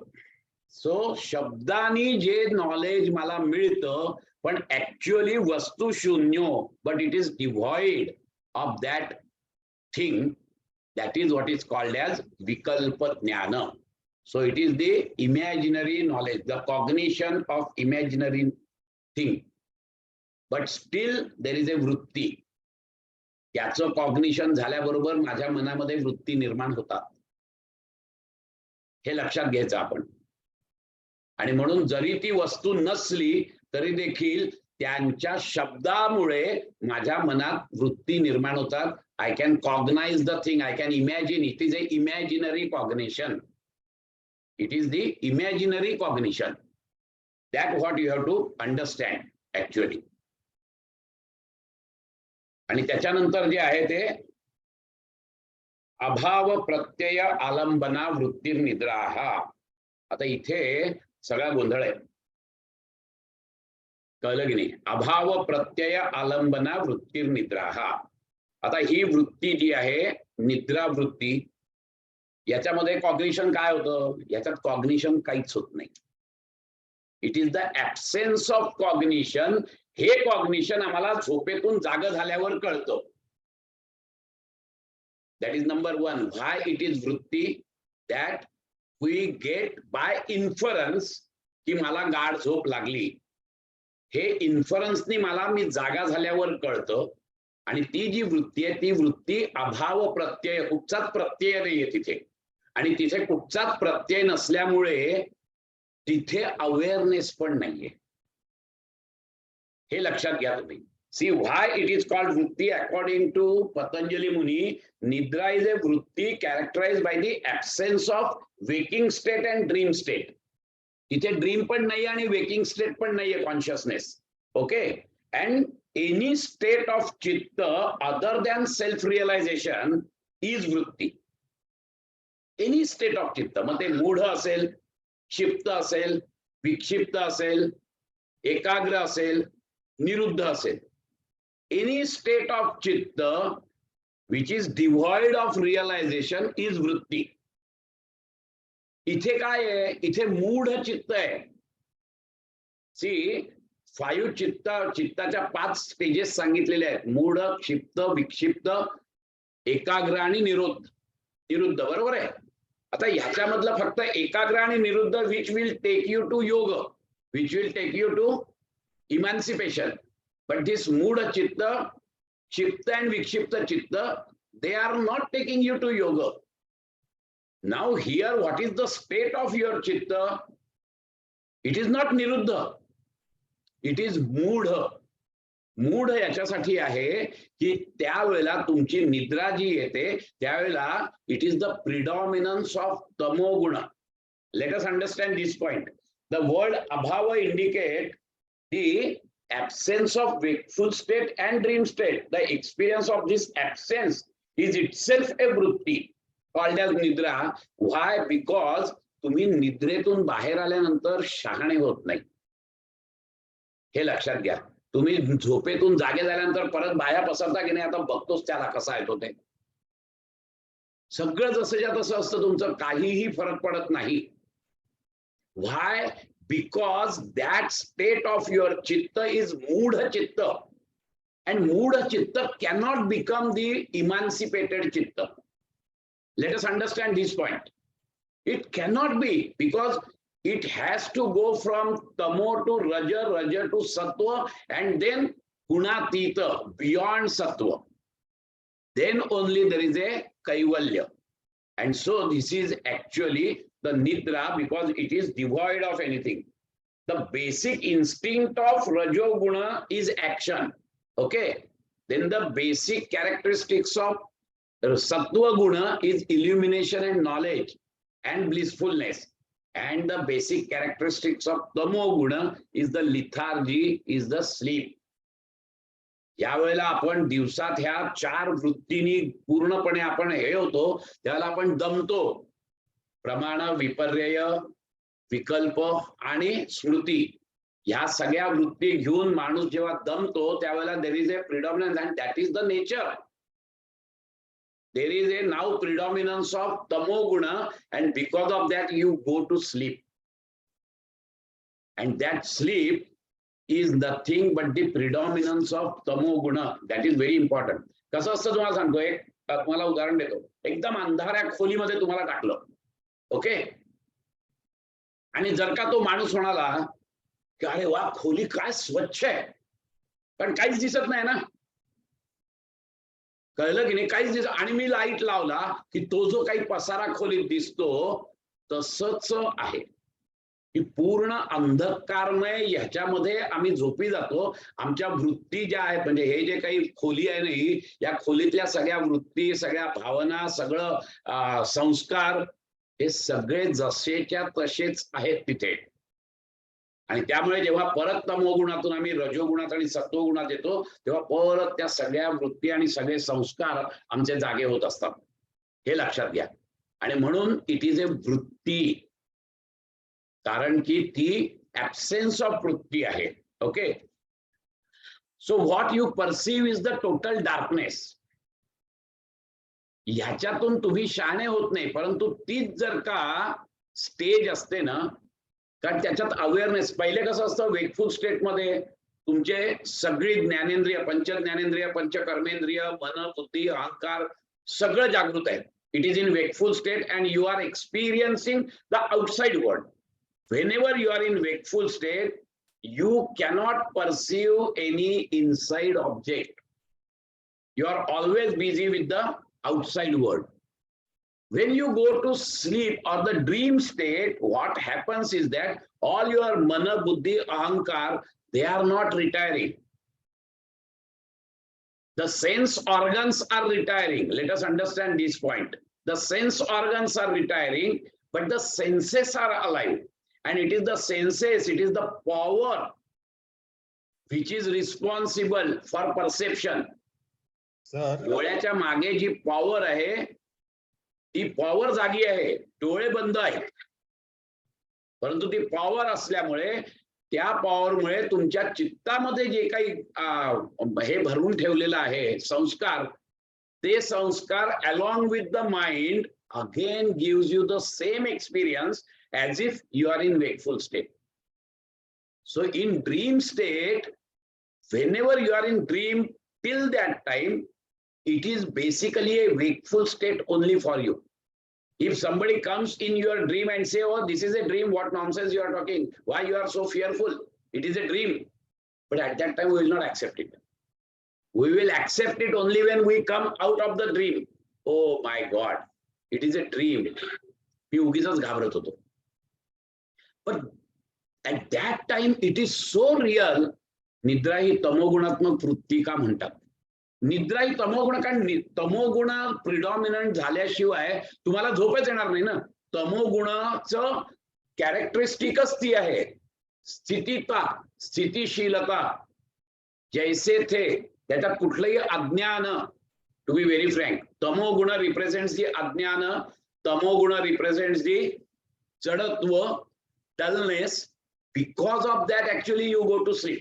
सो शब्दानी जे नॉलेज मला मिळतं, पण ऍक्च्युअली वस्तू शून्य, but it is devoid of that thing. That is what is called as vikalpa jnana. So it is the imaginary knowledge, the cognition of imaginary thing. But still there is a vritti. त्याचं cognition झाल्याबरोबर माझ्या मनामध्ये वृत्ती निर्माण होतात. हे लक्षात घ्यायचं आपण. आणि म्हणून जरी ती वस्तू नसली तरी देखील त्यांच्या शब्दामुळे माझ्या मनात वृत्ती निर्माण होतात. I can cognize the thing, I can imagine. It is a imaginary cognition. It is the imaginary cognition. That's what you have to understand actually. आणि त्याच्यानंतर जे आहे ते अभाव प्रत्यय आलंबना वृत्तिर्निद्राहा. आता इथे सगळा गोंधळ आहे. कळलं की नाही. अभाव प्रत्यय आलंबना वृत्तिर्निद्राहा. आता ही वृत्ती जी आहे निद्रा वृत्ती, याच्यामध्ये कॉग्निशन काय होतं? याच्यात कॉग्निशन काहीच होत नाही. It is the absence of cognition. हे कॉग्निशन आम्हाला झोपेतून जाग झाल्यावर कळतं. That is number one. Why it is वृत्ती? That we get by inference की मला गाढ झोप लागली. हे इन्फरन्सनी मला मी जागा झाल्यावर कळतं. आणि ती जी वृत्ती आहे ती वृत्ती अभाव प्रत्यय, कुठचाच प्रत्यय नाहीये तिथे. आणि तिथे कुठचाच प्रत्यय नसल्यामुळे तिथे अवेअरनेस पण नाहीये. हे लक्षात घ्या तुम्ही. See why it is called वृत्ती. अकॉर्डिंग टू पतंजली मुनी, निद्रा इज ए वृत्ती characterize by the absence of waking state and dream state. तिथे ड्रीम पण नाही आणि वेकिंग स्टेट पण नाहीये, consciousness. Okay. And any state of चित्त other than self realization is वृत्ती. एनी स्टेट ऑफ चित्त, मग ते मूढ असेल, क्षिप्त असेल, विक्षिप्त असेल, एकाग्र असेल, निरुद्ध असेल. एनी स्टेट ऑफ चित्त which is devoid of realization is वृत्ती. इथे काय आहे? इथे मूढ चित्त आहे. सी 5 चित्ताच्या 5 स्टेजेस सांगितलेले आहेत. मूढ, क्षिप्त, विक्षिप्त, एकाग्र आणि निरुद्ध. बरोबर आहे. आता ह्याच्यामधलं फक्त एकाग्र आणि निरुद्ध which will take you to yoga, which will take you to emancipation. But this मूढ चित्त, क्षिप्त अँड विक्षिप्त चित्त, they are not taking you to yoga. Now here what is the state of your chitta? It is not niruddha, it is moodha. मूढ याच्यासाठी आहे की त्यावेळेला तुमची निद्रा जी येते त्यावेळेला it is the predominance of तमोगुण. Let us understand this point. The word अभाव indicate the absence of wakeful state and dream state. The experience of this absence is itself a vritti called as nidra. Why? Because तुम्ही निद्रेतून बाहेर आल्यानंतर शहाणे होत नाही. हे लक्षात घ्या. तुम्ही झोपेतून जागे झाल्यानंतर परत बाया पसरता की नाही, आता बघतोच त्याला कसा येतो ते. सगळं जसंच्या तसं असतं तुमचं, काहीही फरक पडत नाही. Why? Because that state of your chitta is moodha chitta, and moodha chitta cannot become the emancipated chitta. Let us understand this point. It cannot be, because it has to go from tamo to raja, raja to sattva, and then gunatita, beyond sattva. Then only there is a kaivalya. And so this is actually the nidra, because it is devoid of anything. The basic instinct of rajoguna is action. Okay. Then the basic characteristics of sattva guna is illumination and knowledge and blissfulness. And the basic characteristics of tamo guna is the lethargy, is the sleep. यावेळेला आपण दिवसात ह्या 4 वृत्तींनी पूर्णपणे आपण हे होतो, त्याला आपण दमतो. प्रमाण, विपर्यय, विकल्प आणि स्मृती, ह्या सगळ्या वृत्ती घेऊन माणूस जेव्हा दमतो त्यावेळेला there is a predominance, and that is the nature. There is a now predominance of तमोगुण, and because of that you go to sleep. And that sleep is nothing but the predominance of tamoguna. That is very important. कसं असतं तुम्हाला सांगतो, एक तुम्हाला उदाहरण देतो. एकदम अंधाऱ्या खोलीमध्ये तुम्हाला टाकलं, ओके, आणि जर का तो माणूस म्हणाला की अरे वा, खोली काय स्वच्छ आहे, पण काहीच दिसत नाही ना, कळलं की नाही, काहीच दिसत, आणि मी लाईट लावला की तो जो काही पसारा खोलीत दिसतो तसंच आहे. की पूर्ण अंधकारमय ह्याच्यामध्ये आम्ही झोपी जातो. आमच्या वृत्ती ज्या आहेत, म्हणजे हे जे काही खोली आहे नाही, या खोलीतल्या सगळ्या वृत्ती, सगळ्या भावना, सगळं संस्कार, हे सगळे जसेच्या तसेच आहेत तिथे. आणि त्यामुळे जेव्हा परत तमोगुणातून आम्ही रजोगुणात आणि सत्वगुणात येतो तेव्हा परत त्या सगळ्या वृत्ती आणि सगळे संस्कार आमचे जागे होत असतात. हे लक्षात घ्या. आणि म्हणून इट इज ए वृत्ती, कारण की ती ऍब्सेन्स ऑफ वृत्ती आहे. Okay. So what you perceive is the total darkness. ह्याच्यातून तुम्ही शहाणे होत नाही, परंतु तीच जर का स्टेज असते ना, कारण त्याच्यात अवेअरनेस, पहिले कसं असतं वेकफुल स्टेटमध्ये तुमचे सगळी ज्ञानेंद्रिय, पंच ज्ञानेंद्रिय, पंचकर्मेंद्रिय, मन, बुद्धी, अहंकार सगळं जागृत आहे. It is in wakeful state and you are experiencing the outside world. Whenever you are in wakeful state, you cannot perceive any inside object. You are always busy with the outside world. When you go to sleep or the dream state, what happens is that all your mana, buddhi, ahankar, they are not retiring. The sense organs are retiring. Let us understand this point. The sense organs are retiring, but the senses are alive. And it is the senses, it is the power which is responsible for perception. डोळ्याच्या मागे जी power आहे ती power जागी आहे, डोळे बंद आहेत, परंतु ती पॉवर असल्यामुळे त्या पॉवरमुळे तुमच्या चित्तामध्ये जे काही हे भरून ठेवलेलं आहे संस्कार, ते संस्कार along with the mind again gives you the same experience as if you are in wakeful state. So in dream state, whenever you are in dream, till that time, it is basically a wakeful state only for you. If somebody comes in your dream and say, oh, this is a dream, what nonsense you are talking, why you are so fearful, it is a dream. But at that time, we will not accept it. We will accept it only when we come out of the dream. Oh my God, it is a dream. मी उगीचच घाबरत होतो. But at that time it is so real. निद्रा ही तमोगुणात्मक वृत्ती का म्हणतात? निद्रा ही तमोगुण, कारण तमोगुण प्रिडॉमिनंट झाल्याशिवाय तुम्हाला झोपच येणार नाही ना. तमोगुणाचं कॅरेक्टरिस्टिकच ती आहे, स्थितीता, स्थितिशीलता, जैसे थे, त्याच्यात कुठलंही अज्ञान. टू बी व्हेरी फ्रँक, तमोगुण रिप्रेझेंट्स दी अज्ञान, तमोगुण रिप्रेझेंट्स दी जडत्व, dullness. Because of that actually you go to sleep.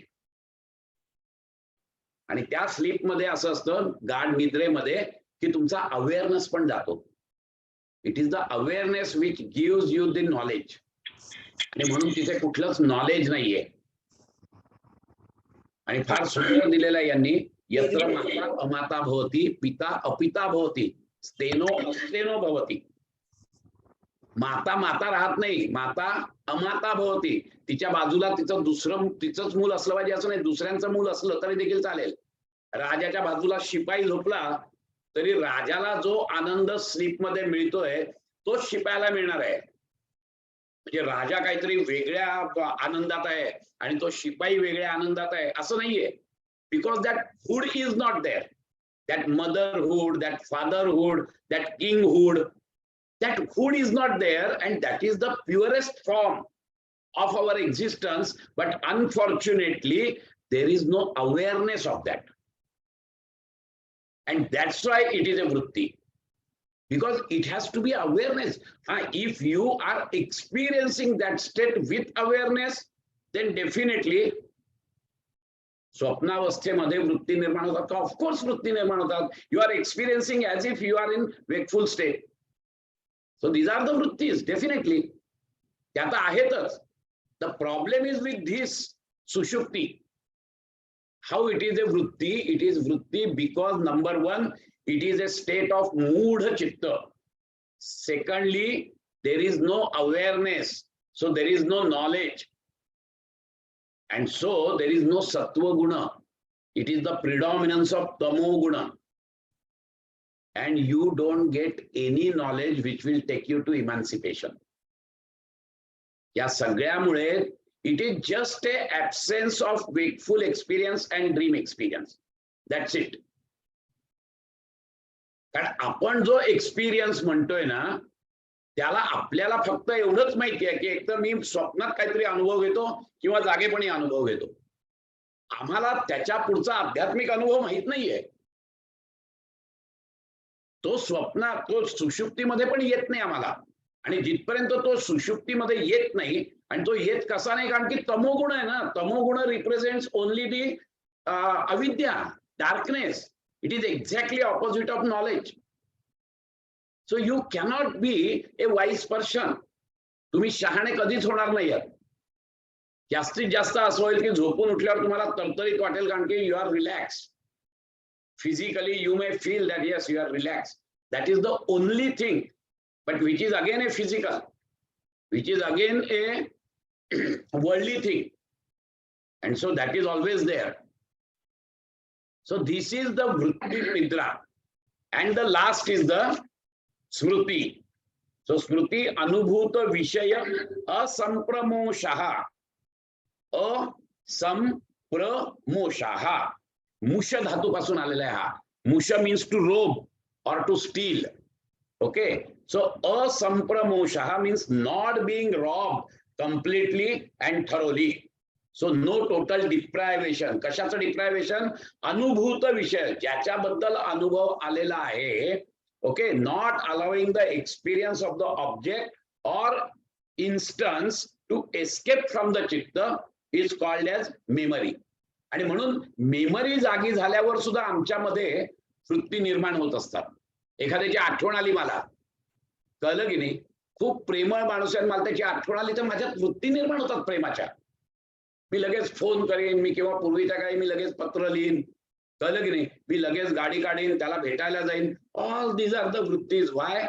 आणि त्या स्लीप मध्ये असं असतं, गाढ निद्रेमध्ये, की तुमचा अवेअरनेस पण जातो. It is the awareness which gives you the knowledge. आणि म्हणून तिथे कुठलंच नॉलेज नाहीये. आणि फार सुंदर दिलेलं आहे यांनी, यत्र माता अमाता भवती, पिता अपिता भवती, स्तेनो अस्तेनो भवती. माता माता राहत नाही, माता अमाता भवती. तिच्या बाजूला तिचंच मूल असलं पाहिजे असं नाही, दुसऱ्यांचं मूल असलं तरी देखील चालेल. राजाच्या बाजूला शिपाई झोपला तरी राजाला जो आनंद स्लीप मध्ये मिळतोय तोच शिपायाला मिळणार आहे. म्हणजे राजा काहीतरी वेगळ्या आनंदात आहे आणि तो शिपाई वेगळ्या आनंदात आहे असं नाहीये. Because that hood is not there. That motherhood, that fatherhood, that kinghood, that hood is not there, and that is the purest form of our existence, but unfortunately there is no awareness of that, and that's why it is a vritti, because it has to be awareness. If you are experiencing that state with awareness, then definitely स्वप्नावस्थेमध्ये वृत्ती निर्माण होतात. Of course वृत्ती निर्माण होतात. You are experiencing as if you are in wakeful state. So these are the vrittis, definitely. त्यात आहेतच. The problem is with this sushupti. How it is a vritti? It is vritti because number one, it is a state of moodha chitta. Secondly, there is no awareness, so there is no knowledge, and so there is no sattva guna. It is the predominance of tamo guna. And you don't get any knowledge which will take you to emancipation. या सगळ्यामुळे it is just a absence of wakeful experience and dream experience. That's it. कारण आपण जो experience म्हणतोय ना, त्याला आपल्याला फक्त एवढंच माहिती आहे की एकतर मी स्वप्नात काहीतरी अनुभव घेतो किंवा जागेपणी अनुभव घेतो. आम्हाला त्याच्या पुढचा आध्यात्मिक अनुभव माहित नाहीये. तो स्वप्नात, तो सुषुप्तीमध्ये पण येत नाही आम्हाला. आणि जिथपर्यंत तो सुषुप्तीमध्ये येत नाही, आणि तो येत कसा नाही, कारण की तमोगुण आहे ना. तमोगुण रिप्रेझेंट्स ओनली दी अविद्या, darkness. It is exactly opposite of knowledge. So you cannot be A wise person. तुम्ही शहाणे कधीच होणार नाही. जास्तीत जास्त असं होईल की झोपून उठल्यावर तुम्हाला तरतरीत वाटेल, कारण की you are relax. Physically you may feel that yes, you are relaxed. That is the only thing, but which is again a physical, which is again a worldly thing, and so that is always there. So this is the vritti nidra, and the last is the smruti. So smruti anubhuta vishaya asampramoshaha, asampramoshaha. मुश धातू पासून आलेला आहे हा. मुश means to रोब or to steal. Okay, so asampramoshah means not being robbed completely and thoroughly. So no total deprivation. कशाचं deprivation? अनुभूत विषय, ज्याच्याबद्दल अनुभव आलेला आहे. Okay, not allowing the experience of the object or instance to escape from the chitta is called as memory. आणि म्हणून memory जागी झाल्यावर सुद्धा आमच्यामध्ये वृत्ती निर्माण होत असतात. एखाद्याची आठवण आली मला, कळलं की नाही, खूप प्रेमळ माणूस आहे, मला त्याची आठवण आली तर माझ्यात वृत्ती निर्माण होतात प्रेमाच्या. मी लगेच फोन करेन, मी किंवा पूर्वीच्या काळी मी लगेच पत्र लिहीन, कळलं की नाही, मी लगेच गाडी काढीन, त्याला भेटायला जाईन. ऑल दीज आर द वृत्तीज. Why?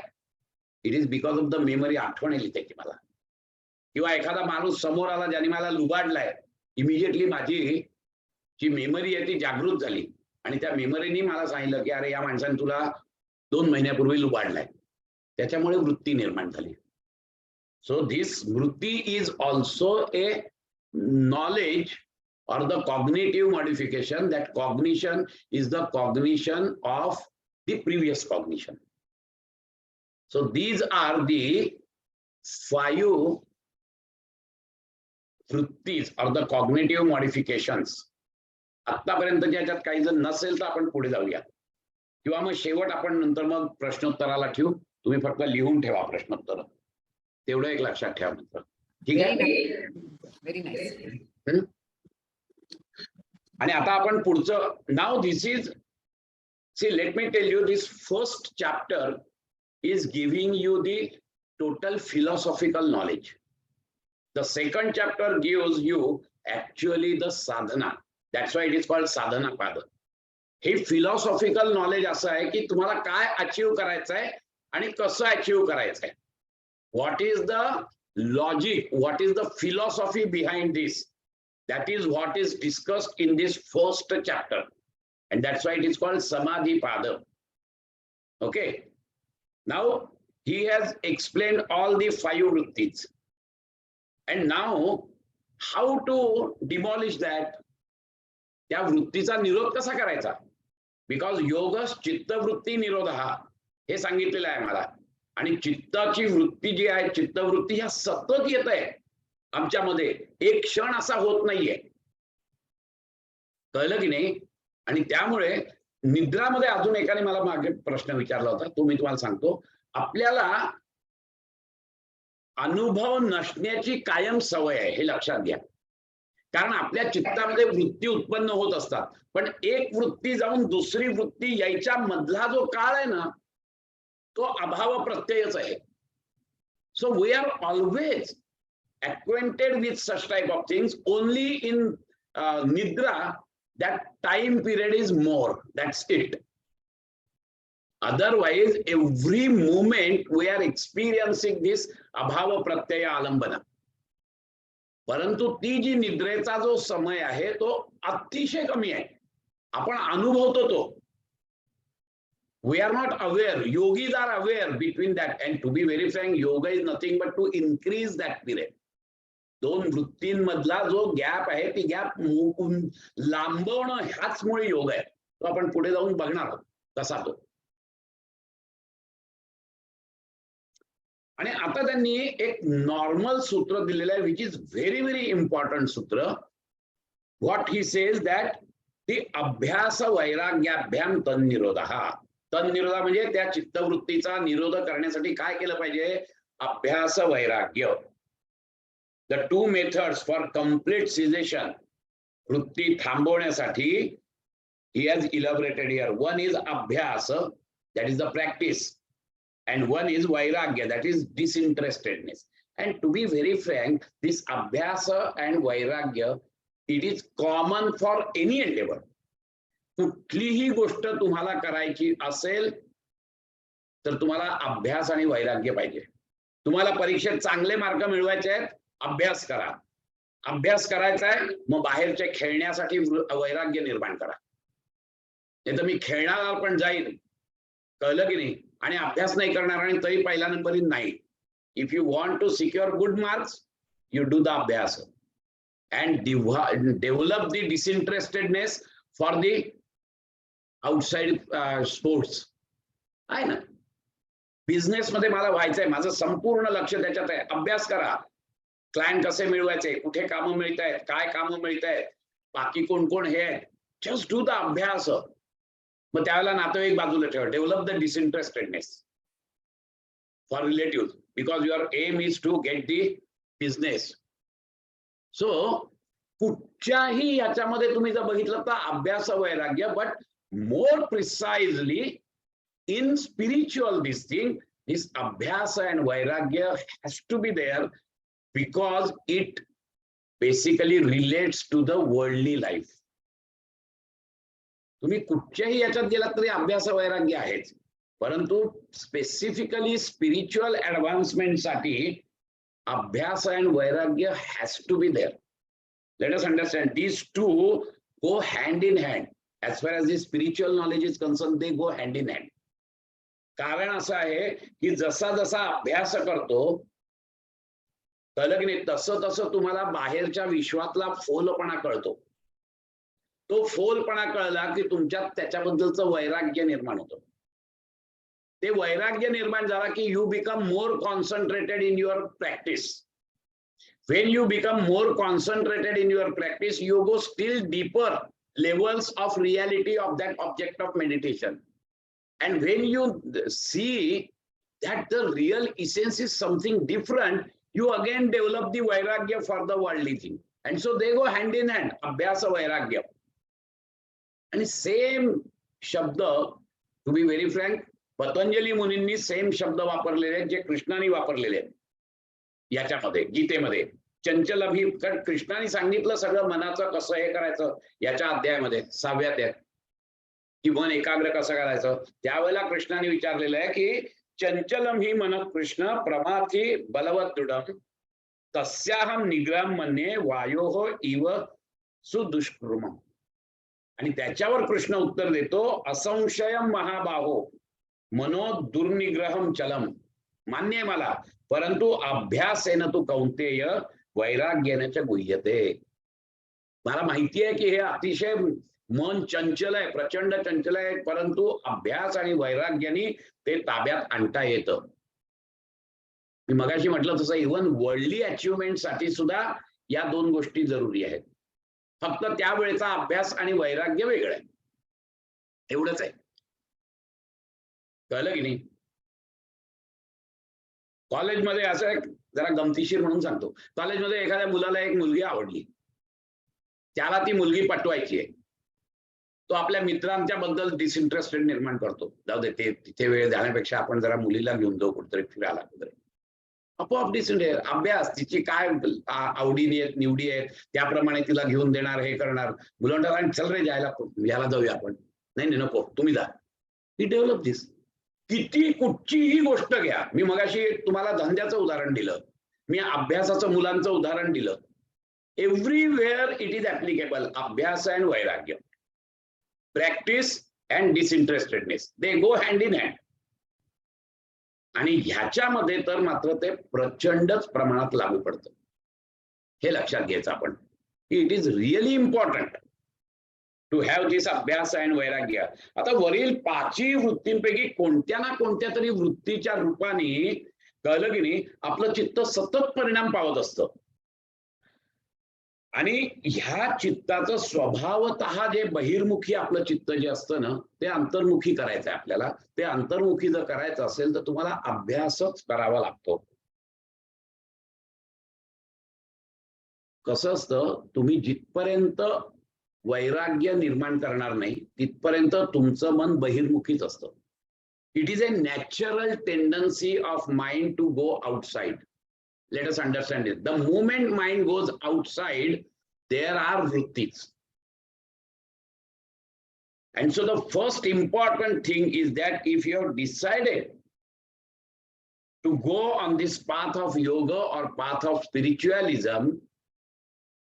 It is because of the memory. आठवण आली त्याची मला. किंवा एखादा माणूस समोर आला ज्याने मला लुबाडलाय, इमिजिएटली माझी जी मेमरी आहे ती जागृत झाली आणि त्या मेमरीनी मला सांगितलं की अरे या माणसाने तुला 2 महिन्यापूर्वी लुबाडलाय. त्याच्यामुळे वृत्ती निर्माण झाली. सो दिस वृत्ती is also A knowledge or the cognitive modification. That cognition is the cognition of the previous cognition. So these are the 5 वृत्तीज or the cognitive modifications. आतापर्यंत ज्याच्यात काही जर नसेल तर आपण पुढे जाऊया, किंवा मग शेवट आपण नंतर मग प्रश्नोत्तराला ठेवू. तुम्ही फक्त लिहून ठेवा प्रश्नोत्तर, तेवढं एक लक्षात ठेवा मित्र. ठीक आहे. Very nice. आणि आता आपण पुढचं, नाव this is, see let me tell you, this first chapter is giving you the total philosophical knowledge. The second chapter gives you actually the sadhana. That's why it is called sadhana pada. हे philosophical knowledge असं आहे की तुम्हाला काय achieve करायचं आहे आणि कसं अचीव करायचं आहे. What is the logic, what is the philosophy behind this, that is what is discussed in this first chapter, and that's why it is called samadhi pada. Okay, now he has explained all the 5 vrittis. And now how to demolish that? त्या वृत्तीचा निरोध कसा करायचा? Because योग चित्तवृत्ती निरोध हे सांगितलेलं आहे मला. आणि चित्ताची वृत्ती जी आहे, चित्तवृत्ती ह्या सतत येत आहे आमच्यामध्ये, एक क्षण असा होत नाहीये. कळलं की नाही? आणि त्यामुळे निद्रामध्ये अजून एकाने मला मागे प्रश्न विचारला होता, तो मी तुम्हाला सांगतो. आपल्याला अनुभव नसण्याची कायम सवय आहे, हे लक्षात घ्या. कारण आपल्या चित्तामध्ये वृत्ती उत्पन्न होत असतात, पण एक वृत्ती जाऊन दुसरी वृत्ती यायच्या मधला जो काळ आहे ना, तो अभाव प्रत्ययच आहे. So we are always acquainted with such type of things. Only in nidra that time period is more, that's it. Otherwise every moment we are experiencing this abhava pratyaya alambana. परंतु ती जी निद्रेचा जो समय आहे तो अतिशय कमी आहे. आपण अनुभवतो तो. We are not aware. Yogis are aware between that, and to be very frank, yoga is nothing but to increase that period. 2 वृत्तींमधला जो गॅप आहे, ती गॅप लांबवणं ह्याच मुळे योग आहे. तो आपण पुढे जाऊन बघणार आहोत कसा तो. आणि आता त्यांनी एक नॉर्मल सूत्र दिलेलं आहे, which is very very important सूत्र. व्हॉट ही सेज दॅट ती अभ्यास वैराग्याभ्याम तन्निरोधः. तन्निरोध म्हणजे त्या चित्तवृत्तीचा निरोध करण्यासाठी काय केलं पाहिजे? अभ्यास वैराग्य. The 2 methods for complete cessation, वृत्ती थांबवण्यासाठी, he has elaborated here. One is abhyas, that is the practice, and one is vairagya, that is disinterestedness. And to be very frank, this abhyasa and vairagya, it is common for any endeavor. कुठलीही गोष्ट तुम्हाला करायची असेल तर तुम्हाला अभ्यास आणि वैराग्य पाहिजे. तुम्हाला परीक्षेत चांगले मार्क मिळवायचे आहेत, अभ्यास करा. अभ्यास करायचा आहे, मग बाहेरच्या खेळण्यासाठी वैराग्य निर्माण करा. नाही तर मी खेळणार पण जाईल, कळलं की नाही, आणि अभ्यास नाही करणार आणि तरी पहिला नंबर नाही. If you want to secure good marks, you do the अभ्यास and develop the disinterestedness for the outside sports. आहे ना, बिझनेस मध्ये मला व्हायचंय, माझं संपूर्ण लक्ष त्याच्यात आहे. अभ्यास करा, क्लायंट कसे मिळवायचे, कुठे कामं मिळत आहेत, काय कामं मिळत आहेत, बाकी कोण कोण हे आहेत, जस्ट डू द अभ्यास. मग त्यावेळेला नातेवाईक बाजूला ठेवा. Develop the disinterestedness for relative, because your aim is to get the business. So कुठच्याही याच्यामध्ये तुम्ही जर बघितलं तर अभ्यास वैराग्य, but more precisely in spiritual this thing, this abhyasa and vairagya has to be there because it basically relates to the worldly life. तुम्ही कुठच्याही याच्यात गेलात तरी अभ्यास वैराग्य आहेच, परंतु स्पेसिफिकली स्पिरिच्युअल ऍडव्हान्समेंट साठी अभ्यास and vairagya has to be there. Let us understand these two go hand in hand. As far as the spiritual knowledge is concerned, they go hand in hand. कारण असं आहे की जसा जसा अभ्यास करतो, कळलं की नाही, तसं तसं तुम्हाला बाहेरच्या विश्वातला फोलपणा कळतो. तो फोलपणा कळला की तुमच्यात त्याच्याबद्दलचं वैराग्य निर्माण होतं. ते वैराग्य निर्माण झाला की you become more concentrated in your practice. When you become more concentrated in your practice, you go still deeper levels of reality of that object of meditation. And when you see that the real essence is something different, you again develop the vairagya for the worldly thing. And so they go hand in hand, abhyasa vairagya. And same shabda, to be very frank, Patanjali मुनींनी same शब्द वापरलेले आहेत जे कृष्णाने वापरलेले आहेत याच्यामध्ये, गीतेमध्ये. चंचल अभी, कृष्णाने सांगितलं सगळं मनाचं कसं हे करायचं याच्या अध्यायामध्ये, 6व्या अध्यायात, की मन एकाग्र कसं करायचं. त्यावेळेला कृष्णाने विचारलेलं आहे की चंचलम ही मन कृष्ण प्रमाथी बलवत दृढम तस्याहम निग्रहम मन्ये वायोः इव सुदुष्कृम. आणि त्याच्यावर कृष्ण उत्तर देतो, असंशयम महाबाहो मनो दुर्निग्रहम चलम. मान्य आहे मला, परंतु अभ्यासेन तू कौंतेय वैराग्याने च गुह्यते. मला माहिती आहे की हे अतिशय मन चंचल आहे, प्रचंड चंचल आहे, परंतु अभ्यास आणि वैराग्याने ते ताब्यात आणता येतं. मी मगाशी म्हटलं तसं इव्हन वर्ल्डली अचिव्हमेंट साठी सुद्धा या दोन गोष्टी जरुरी आहेत. फक्त त्यावेळेचा अभ्यास आणि वैराग्य वेगळं आहे, एवढंच आहे. कळलं की नाही. कॉलेजमध्ये असं एक जरा गमतीशीर म्हणून सांगतो, कॉलेजमध्ये एखाद्या मुलाला एक मुलगी आवडली, त्याला ती मुलगी पटवायची आहे. तो आपल्या मित्रांच्या बद्दल डिसइंटरेस्टेड निर्माण करतो, जाऊ दे ते तिथे वेळ जाण्यापेक्षा आपण जरा मुलीला घेऊन जाऊ कुठेतरी फिरायला वगैरे. आपोआप डिसइंटरेस्ट. अभ्यास, तिची काय आवडी आहेत निवडी आहेत त्याप्रमाणे तिला घेऊन देणार, हे करणार. मुलं म्हणतात चल रे यायला जाऊया आपण. नाही नाही नको, तुम्ही जा. ही डेव्हलप दिस. किती कुठचीही गोष्ट घ्या, मी मगाशी तुम्हाला धंद्याचं उदाहरण दिलं, मी अभ्यासाचं मुलांचं उदाहरण दिलं. Everywhere it is applicable. अभ्यास अँड वैराग्य, practice and disinterestedness, they go hand in hand. आणि ह्याच्यामध्ये तर मात्र ते प्रचंडच प्रमाणात लागू पडतं. हे लक्षात घ्यायचं आपण. It is really important to have this अभ्यास अँड वैराग्य. आता वरील 5ही वृत्तींपैकी कोणत्या ना कोणत्या तरी वृत्तीच्या रूपाने, कळलं की नाही, आपलं चित्त सतत परिणाम पावत असतं. आणि ह्या चित्ताचं स्वभावतः जे बहिर्मुखी आपलं चित्त जे असतं ना, ते अंतर्मुखी करायचं आहे आपल्याला. ते अंतर्मुखी जर करायचं असेल तर तुम्हाला अभ्यासच करावा लागतो. कसं असतं, तुम्ही जिथपर्यंत वैराग्य निर्माण करणार नाही तिथपर्यंत तुमचं मन बहिर्मुखीच असतं. It is a natural tendency of mind to go outside. Let us understand it. The moment mind goes outside, there are vrittis. And so the first important thing is that if you have decided to go on this path of yoga or path of spiritualism,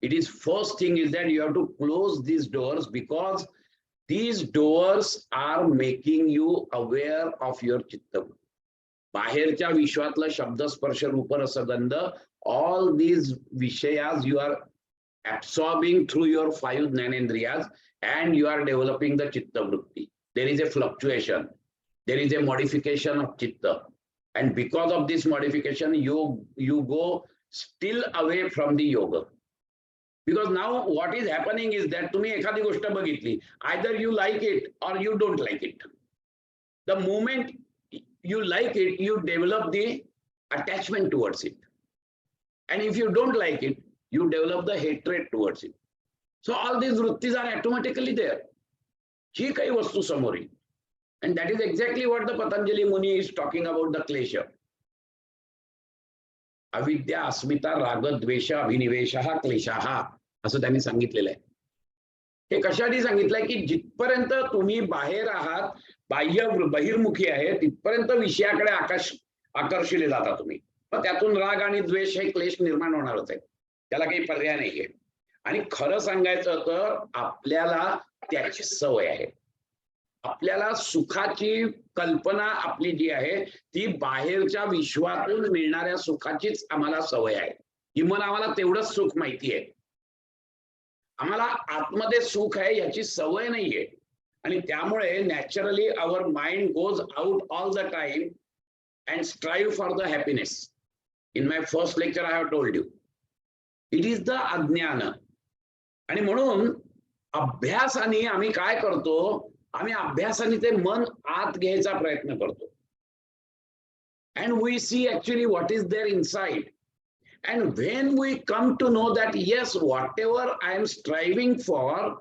it is first thing is that you have to close these doors, because these doors are making you aware of your chitta. बाहेरच्या विश्वातलं शब्द स्पर्श रूप रस गंध, all these vishayas you are absorbing through your 5 jnanendriyas, and you are developing the chitta vritti. There is a fluctuation, there is a modification of chitta, and because of this modification you go still away from the yoga. Because now what is happening is that तुम्ही एखादी गोष्ट बघितली, either you like it or you don't like it. The moment you like it, you develop the attachment towards it, and if you don't like it, you develop the hatred towards it. So all these vrittis are automatically there. जी काही वस्तू समोर येईल, and that is exactly what the Patanjali Muni is talking about, the klesha. अविद्या, अस्मिता, राग, द्वेष, अभिनिवेशः, क्लेशः, असं त्यांनी सांगितलेलं आहे. हे कशासाठी सांगितलंय की जिथपर्यंत तुम्ही बाहेर आहात, बहिर्मुखी आहे, तिथपर्यंत विषयाकडे आकर्षिले जाता तुम्ही. मग त्यातून राग आणि द्वेष हे क्लेश निर्माण होणारच आहे, त्याला काही पर्याय नाहीये. आणि खरं सांगायचं तर आपल्याला त्याची सवय आहे. आपल्याला सुखाची कल्पना आपली जी आहे ती बाहेरच्या विश्वातून मिळणाऱ्या सुखाचीच आम्हाला सवय आहे. किंवा आम्हाला तेवढंच सुख माहिती आहे, आम्हाला आतमध्ये सुख आहे याची सवय नाहीये. आणि त्यामुळे naturally our mind goes out all the time and strive for the happiness. In my first lecture I have told you, it is the अज्ञान. आणि म्हणून अभ्यासाने आम्ही काय करतो, आम्ही अभ्यासाने ते मन आत घ्यायचा प्रयत्न करतो. And we see actually what is there inside. And when we come to know that yes, whatever I am striving for,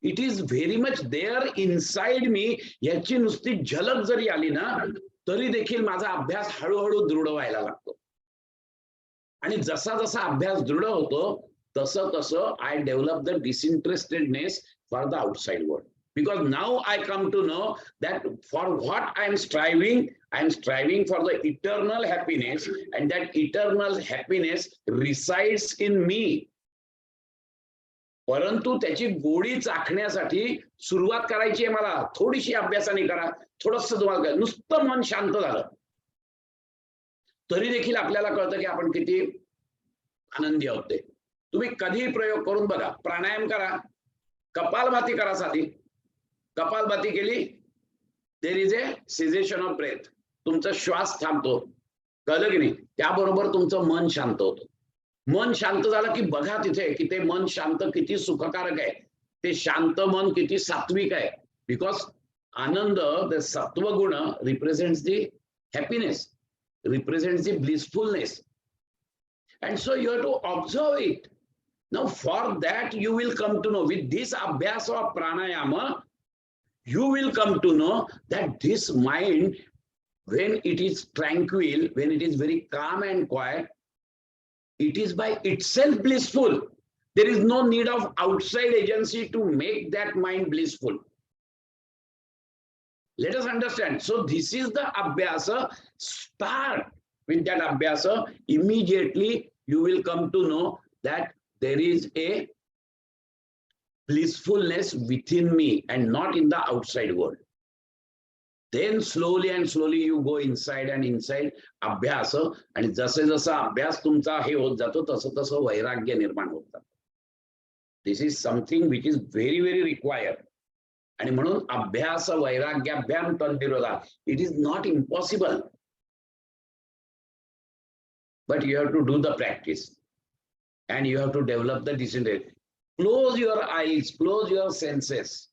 it is very much there inside me, याची नुसती झलक जरी आली ना तरी देखील माझा अभ्यास हळूहळू दृढ व्हायला लागतो. आणि जसा जसा अभ्यास दृढ होतो तसं तसं I develop the disinterestedness for the outside world. Because now I come to know that for what I am striving for the eternal happiness, and that eternal happiness resides in me. परंतु त्याची गोडी चाखण्यासाठी सुरुवात करायची आहे मला. थोडीशी अभ्यासाने करा, थोडंसं तुम्हाला नुसतं मन शांत झालं तरी देखील आपल्याला कळतं की आपण किती आनंदी आहोत. तुम्ही कधीही प्रयोग करून बघा. प्राणायाम करा, कपालभाती करा. साधी कपालभाती केली, there is a cessation of breath, तुमचा श्वास थांबतो, कळलं की नाही. त्याबरोबर तुमचं मन शांत होतं. मन शांत झालं की बघा तिथे की ते मन शांत किती सुखकारक आहे, ते शांत मन किती सात्विक आहे. बिकॉज आनंद, द सत्व गुण represents the happiness, represents the blissfulness. And so you have to observe it. Now for that you will come to know, with this abhyasa of pranayama, you will come to know that this mind, when it is tranquil, when it is very calm and quiet, it is by itself blissful. There is no need of outside agency to make that mind blissful. Let us understand. So this is the abhyasa. Start with that abhyasa. Immediately you will come to know that there is a blissfulness within me and not in the outside world. Then slowly and slowly you go inside and inside. अभ्यास, आणि जसे जसा अभ्यास तुमचा हे होत जातो तसं तसं वैराग्य निर्माण होत जातं. This is something which is very very required. आणि म्हणून अभ्यास वैराग्याभ्याम तद्विरोधा. It is not impossible, but you have to do the practice and you have to develop the disinterest. Close your eyes, close your senses.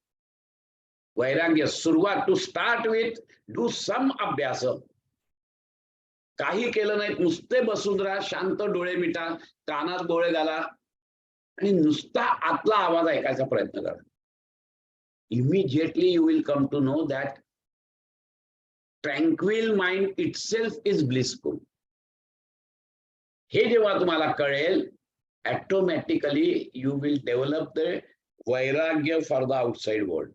वैराग्य सुरुवात, to start with, do some अभ्यास. काही केलं नाही, नुसते बसून राहा, शांत डोळे मिटा, कानात गोळे घाला आणि नुसता आतला आवाज ऐकायचा प्रयत्न करा. Immediately you will come to know that tranquil mind itself is blissful. हे जेव्हा तुम्हाला कळेल, automatically you will develop the vairagya for the outside world.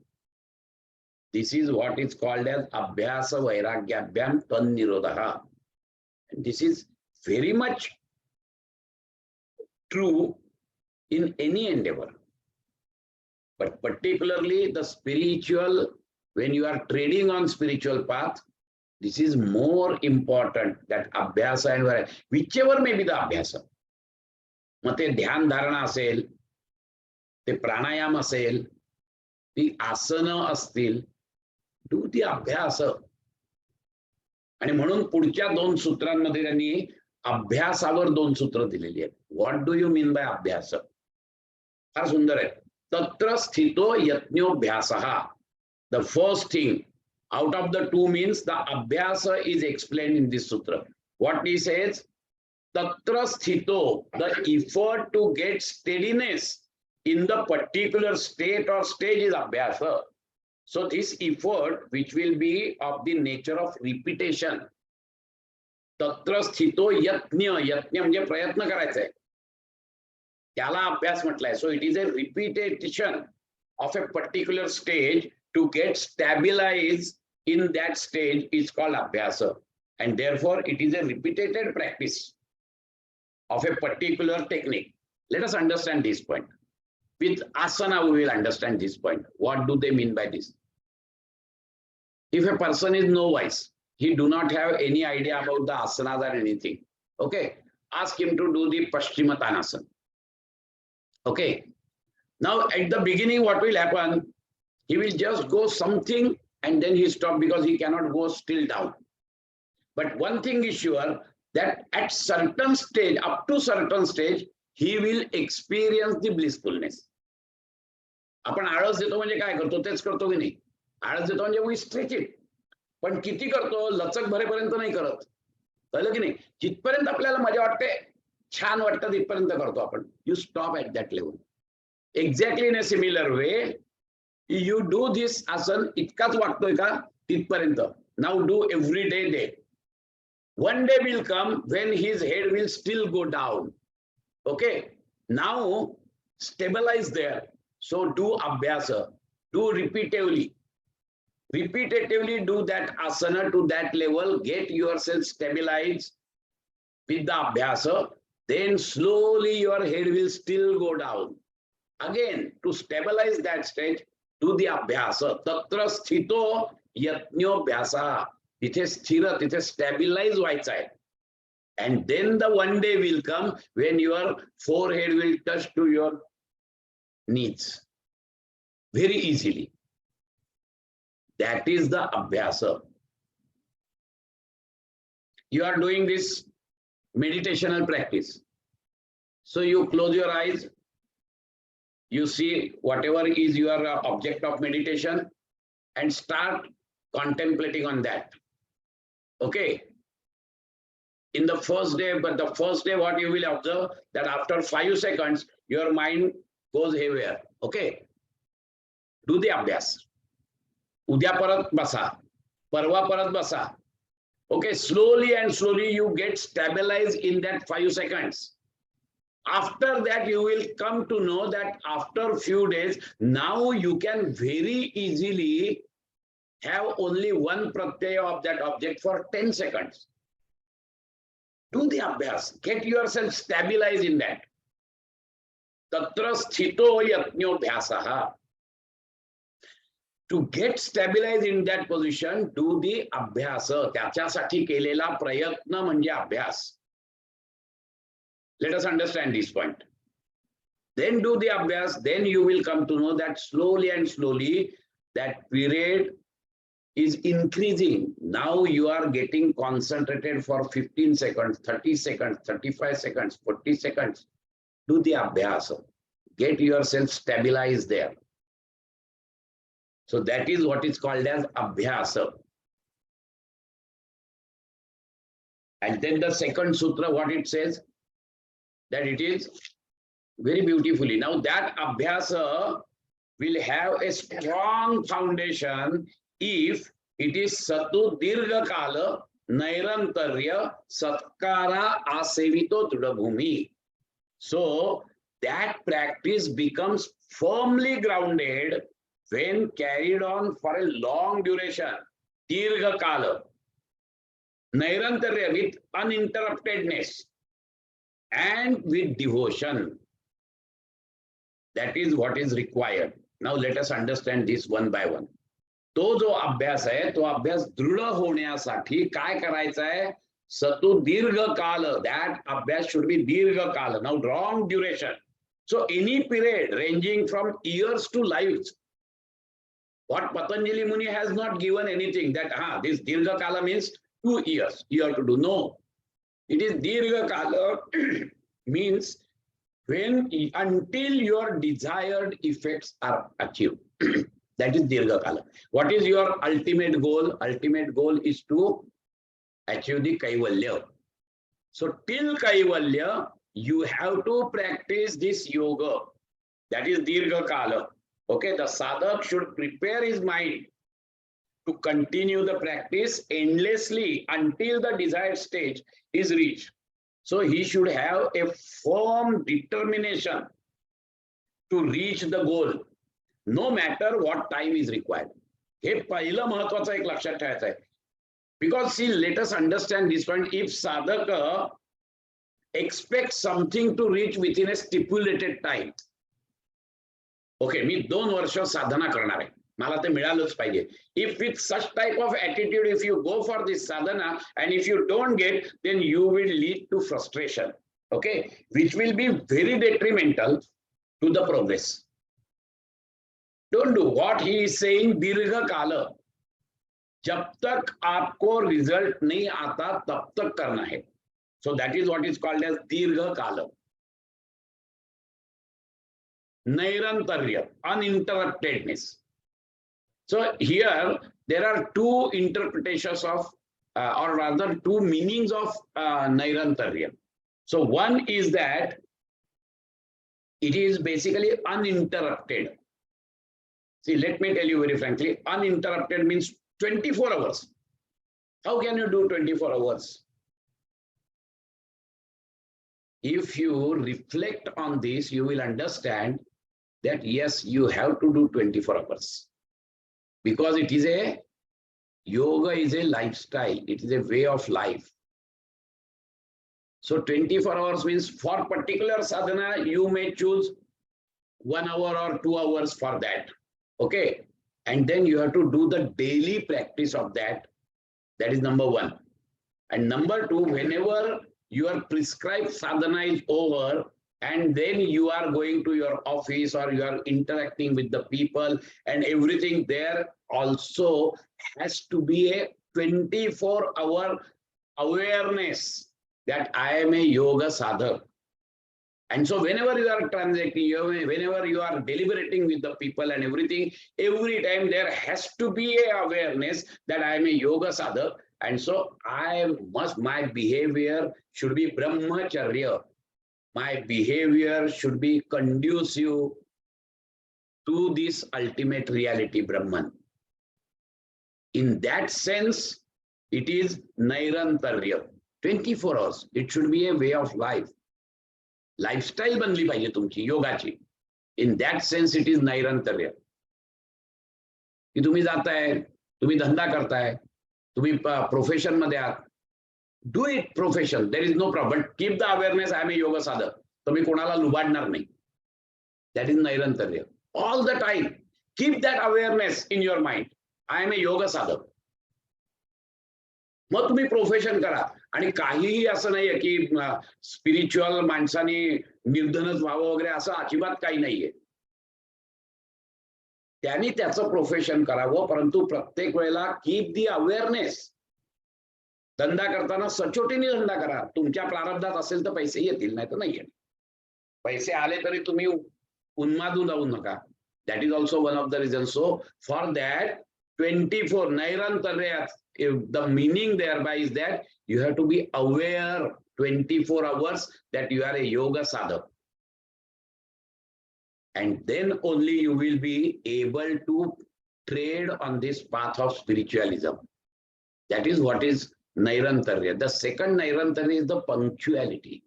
This is what is called as abhyasa vairagyabhyam tannirodha. This is very much true in any endeavor. But particularly the spiritual, when you are trading on spiritual path, this is more important, that abhyasa and vairagya, whichever may be the abhyasa. मग ते ध्यान धारणा असेल, ते प्राणायाम असेल, ती आसनं असतील, डू ती अभ्यास. आणि म्हणून पुढच्या 2 सूत्रांमध्ये त्यांनी अभ्यासावर 2 सूत्र दिलेली आहेत. What do you mean by अभ्यास? फार सुंदर आहे. तत्र स्थितो यज्ञोभ्यासः. The first thing out of the 2 means the abhyasa is explained in this sutra. What he says, tatra sthito, the effort to get steadiness in the particular state or stage is abhyasa. So this effort, which will be of the nature of repetition, tatra sthito yatnya, yatnya म्हणजे प्रयत्न करायचा आहे, त्याला अभ्यास म्हटलाय. So it is a repetition of a particular stage to get stabilized in that stage is called abhyasa, and therefore it is a repeated practice of a particular technique. Let us understand this point. With asana we will understand this point. What do they mean by this? If a person is novice, he do not have any idea about the asanas or anything, okay, ask him to do the Paschimottanasana. Okay, now at the beginning what will happen, he will just go something and then he stop because he cannot go still down. But one thing is sure, that at certain stage, up to certain stage, he will experience the blissfulness. आपण आळस देतो म्हणजे काय करतो, तेच करतो की नाही? आळस देतो म्हणजे we stretch it, पण किती करतो? लचक भरेपर्यंत नाही करत, कळलं की नाही? जिथपर्यंत आपल्याला मजा वाटते, छान वाटतं, तिथपर्यंत करतो आपण. You stop at that level. Exactly in a similar way, you do this asan, इतकाच वाटतोय का तिथपर्यंत. Now do every day. One day will come when his head will still go down. Okay, now stabilize there. So do abhyasa, do repetitively do that asana to that level, get yourself stabilized with the abhyasa, then slowly your head will still go down. Again, to stabilize that stage, do the abhyasa. Tatra sthito yajñobhyasa. तिथे स्थिर, तिथे stabilize व्हायचं आहे. And then the one day will come when your forehead will touch to your knees very easily. That is the abhyasa. You are doing this meditational practice. So you close your eyes, you see whatever is your object of meditation and start contemplating on that. Okay, in the first day, but the first day what you will observe, that after 5 seconds your mind goes haywire. Okay, do the abhyas. Udya parat basa, parva parat basa. Okay, slowly and slowly you get stabilized in that 5 seconds. After that you will come to know that after few days, now you can very easily have only one pratyaya of that object for 10 seconds. Do the abhyas, get yourself stabilized in that. Tatra sthito yajñobhyasaha. To get stabilized in that position, do the abhyasa. त्याच्यासाठी केलेला प्रयत्न म्हणजे अभ्यास. Let us understand this point. Then do the abhyas, then you will come to know that slowly and slowly that period is increasing. Now you are getting concentrated for 15 seconds, 30 seconds, 35 seconds, 40 seconds. Do the abhyasa. Get yourself stabilized there. So that is what is called as abhyasa. And then the second sutra, what it says, that it is very beautifully. Now that abhyasa will have a strong foundation if It is Satu Dirgha Kala Nairantarya Satkara Asevito Trudabhumi. So that practice becomes firmly grounded when carried on for a long duration. Dirgha Kala. Nairantarya, with uninterruptedness and with devotion. That is what is required. Now let us understand this one by one. तो जो अभ्यास आहे तो अभ्यास दृढ होण्यासाठी काय करायचा आहे? सतु दीर्घ काल. That अभ्यास should be दीर्घ काल. Now long duration. So any period ranging from years to lives. What Patanjali Muni has not given anything that this Dirgha Kala means 2 years you have to do. No. It is Dirgha Kala means when until your desired effects are achieved. That is Dirgha Kala. What is your ultimate goal? Ultimate goal is to achieve the Kaivalya. So till Kaivalya, you have to practice this yoga. That is Dirgha Kala. Okay, the sadhak should prepare his mind to continue the practice endlessly until the desired stage is reached. So he should have a firm determination to reach the goal, no matter what time is required. हे पहिलं महत्वाचं एक लक्षात ठेवायचं आहे. Because see, let us understand this point. If sadhaka expects something to reach within a stipulated time, okay, मी 2 वर्ष साधना करणार आहे, मला ते मिळालंच पाहिजे. If with such type of attitude, if you go for this sadhana and if you don't get, then you will lead to frustration, okay, which will be very detrimental to the progress. Don't do what he is saying. Dirgha Kala. जब तक आपको result नहीं आता तब तक करना है. So that is what is called as Dirgha Kala. Nairantarya, uninterruptedness. So here there are 2 interpretations of or rather 2 meanings of Nairantarya. So one is that it is basically uninterrupted. See, let me tell you very frankly, uninterrupted means 24 hours. How can you do 24 hours? If you reflect on this, you will understand that yes, you have to do 24 hours. Because it is yoga is a lifestyle. It is a way of life. So 24 hours means for particular sadhana, you may choose 1 hour or 2 hours for that. Okay. And then you have to do the daily practice of that. That is number 1. And number 2, whenever your prescribed sadhana is over, and then you are going to your office or you are interacting with the people and everything, there also has to be a 24-hour awareness that I am a yoga sadhak. And so whenever you are transacting, whenever you are deliberating with the people and everything, every time there has to be a awareness that I am a yoga sadhak. And so my behavior should be brahmacharya. My behavior should be conducive to this ultimate reality, Brahman. In that sense, it is Nairantarya. 24 hours. It should be a way of life. Lifestyle बनली पाहिजे तुमची योगाची. In that sense, it is Nairantarya. की तुम्ही जाताय, तुम्ही धंदा करताय, तुम्ही प्रोफेशन मध्ये आहात. Do it profession. There is no problem. But keep the awareness, I am a yoga sadhak. तुम्ही कोणाला लुबाडणार नाही. That is Nairantarya. All the time. Keep that awareness in your mind. I am a yoga sadhak. मग तुम्ही profession करा. आणि काहीही असं नाहीये की स्पिरिच्युअल माणसाने निर्धनच व्हावं वगैरे असं अजिबात काही नाहीये. त्यांनी त्याचं प्रोफेशन करावं, परंतु प्रत्येक वेळेला कीप दी अवेअरनेस. धंदा करताना सचोटीने धंदा करा. तुमच्या प्रारब्धात असेल तर पैसे येतील, नाही तर नाही येणार. पैसे आले तरी तुम्ही उन्मादून जाऊ नका. That is also one of the reasons. So for that 24 Nairantarya, the meaning thereby is that you have to be aware 24 hours that you are a yoga sadhak. And then only you will be able to tread on this path of spiritualism. That is what is Nairantarya. The second Nairantarya is the punctuality.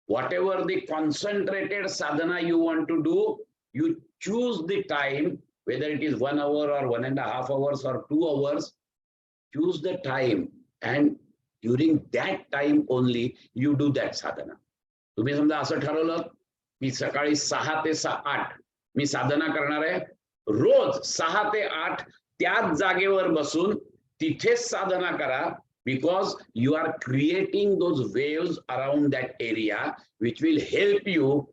Whatever the concentrated sadhana you want to do, you choose the time, whether it is 1 hour or 1.5 hours or 2 hours, choose the time, and during that time only you do that sadhana. तुम्ही समजा असं ठरवलं की सकाळी 6 ते 8 मी साधना करणार आहे, रोज 6 ते 8 त्याच जागेवर बसून तिथेच साधना करा, because you are creating those waves around that area which will help you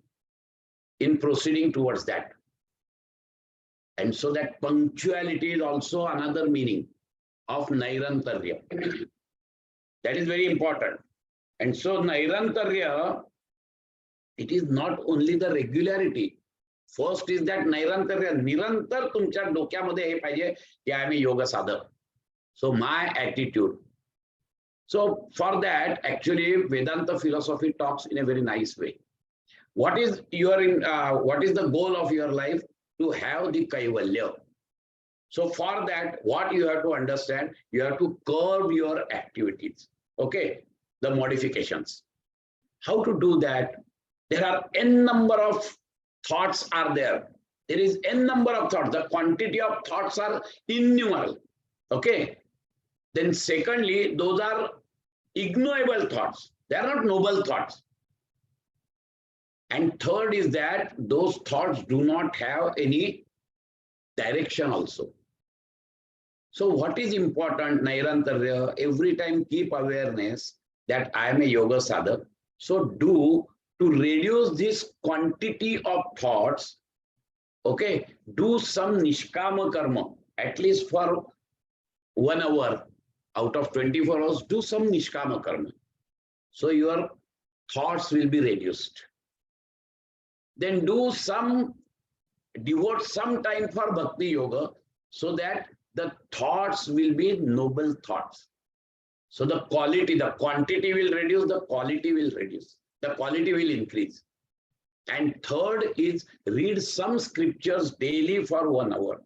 in proceeding towards that. And so that punctuality is also another meaning of Nairantarya. That is very important. And so Nairantarya, it is not only the regularity. First is that Nairantarya, निरंतर तुमच्या डोक्यामध्ये हे पाहिजे की I am a yoga sadhak. So my attitude. So for that, actually Vedanta philosophy talks in a very nice way. What is the goal of your life? To have the kaivalya. So for that, what you have to understand, you have to curb your activities. Okay, the modifications. How to do that? There are n number of thoughts are there. There is n number of thoughts. The quantity of thoughts are innumerable. Okay. Then secondly, those are ignoble thoughts. They are not noble thoughts. And third is that those thoughts do not have any direction also. So what is important, Nairantarya, every time keep awareness that I am a yoga sadhak. So do to reduce this quantity of thoughts, okay, do some nishkama karma, at least for 1 hour out of 24 hours, do some nishkama karma. So your thoughts will be reduced. Then devote some time for bhakti yoga so that the thoughts will be noble thoughts. So the quantity will reduce, the quality will reduce, the quality will increase. And third is read some scriptures daily for 1 hour.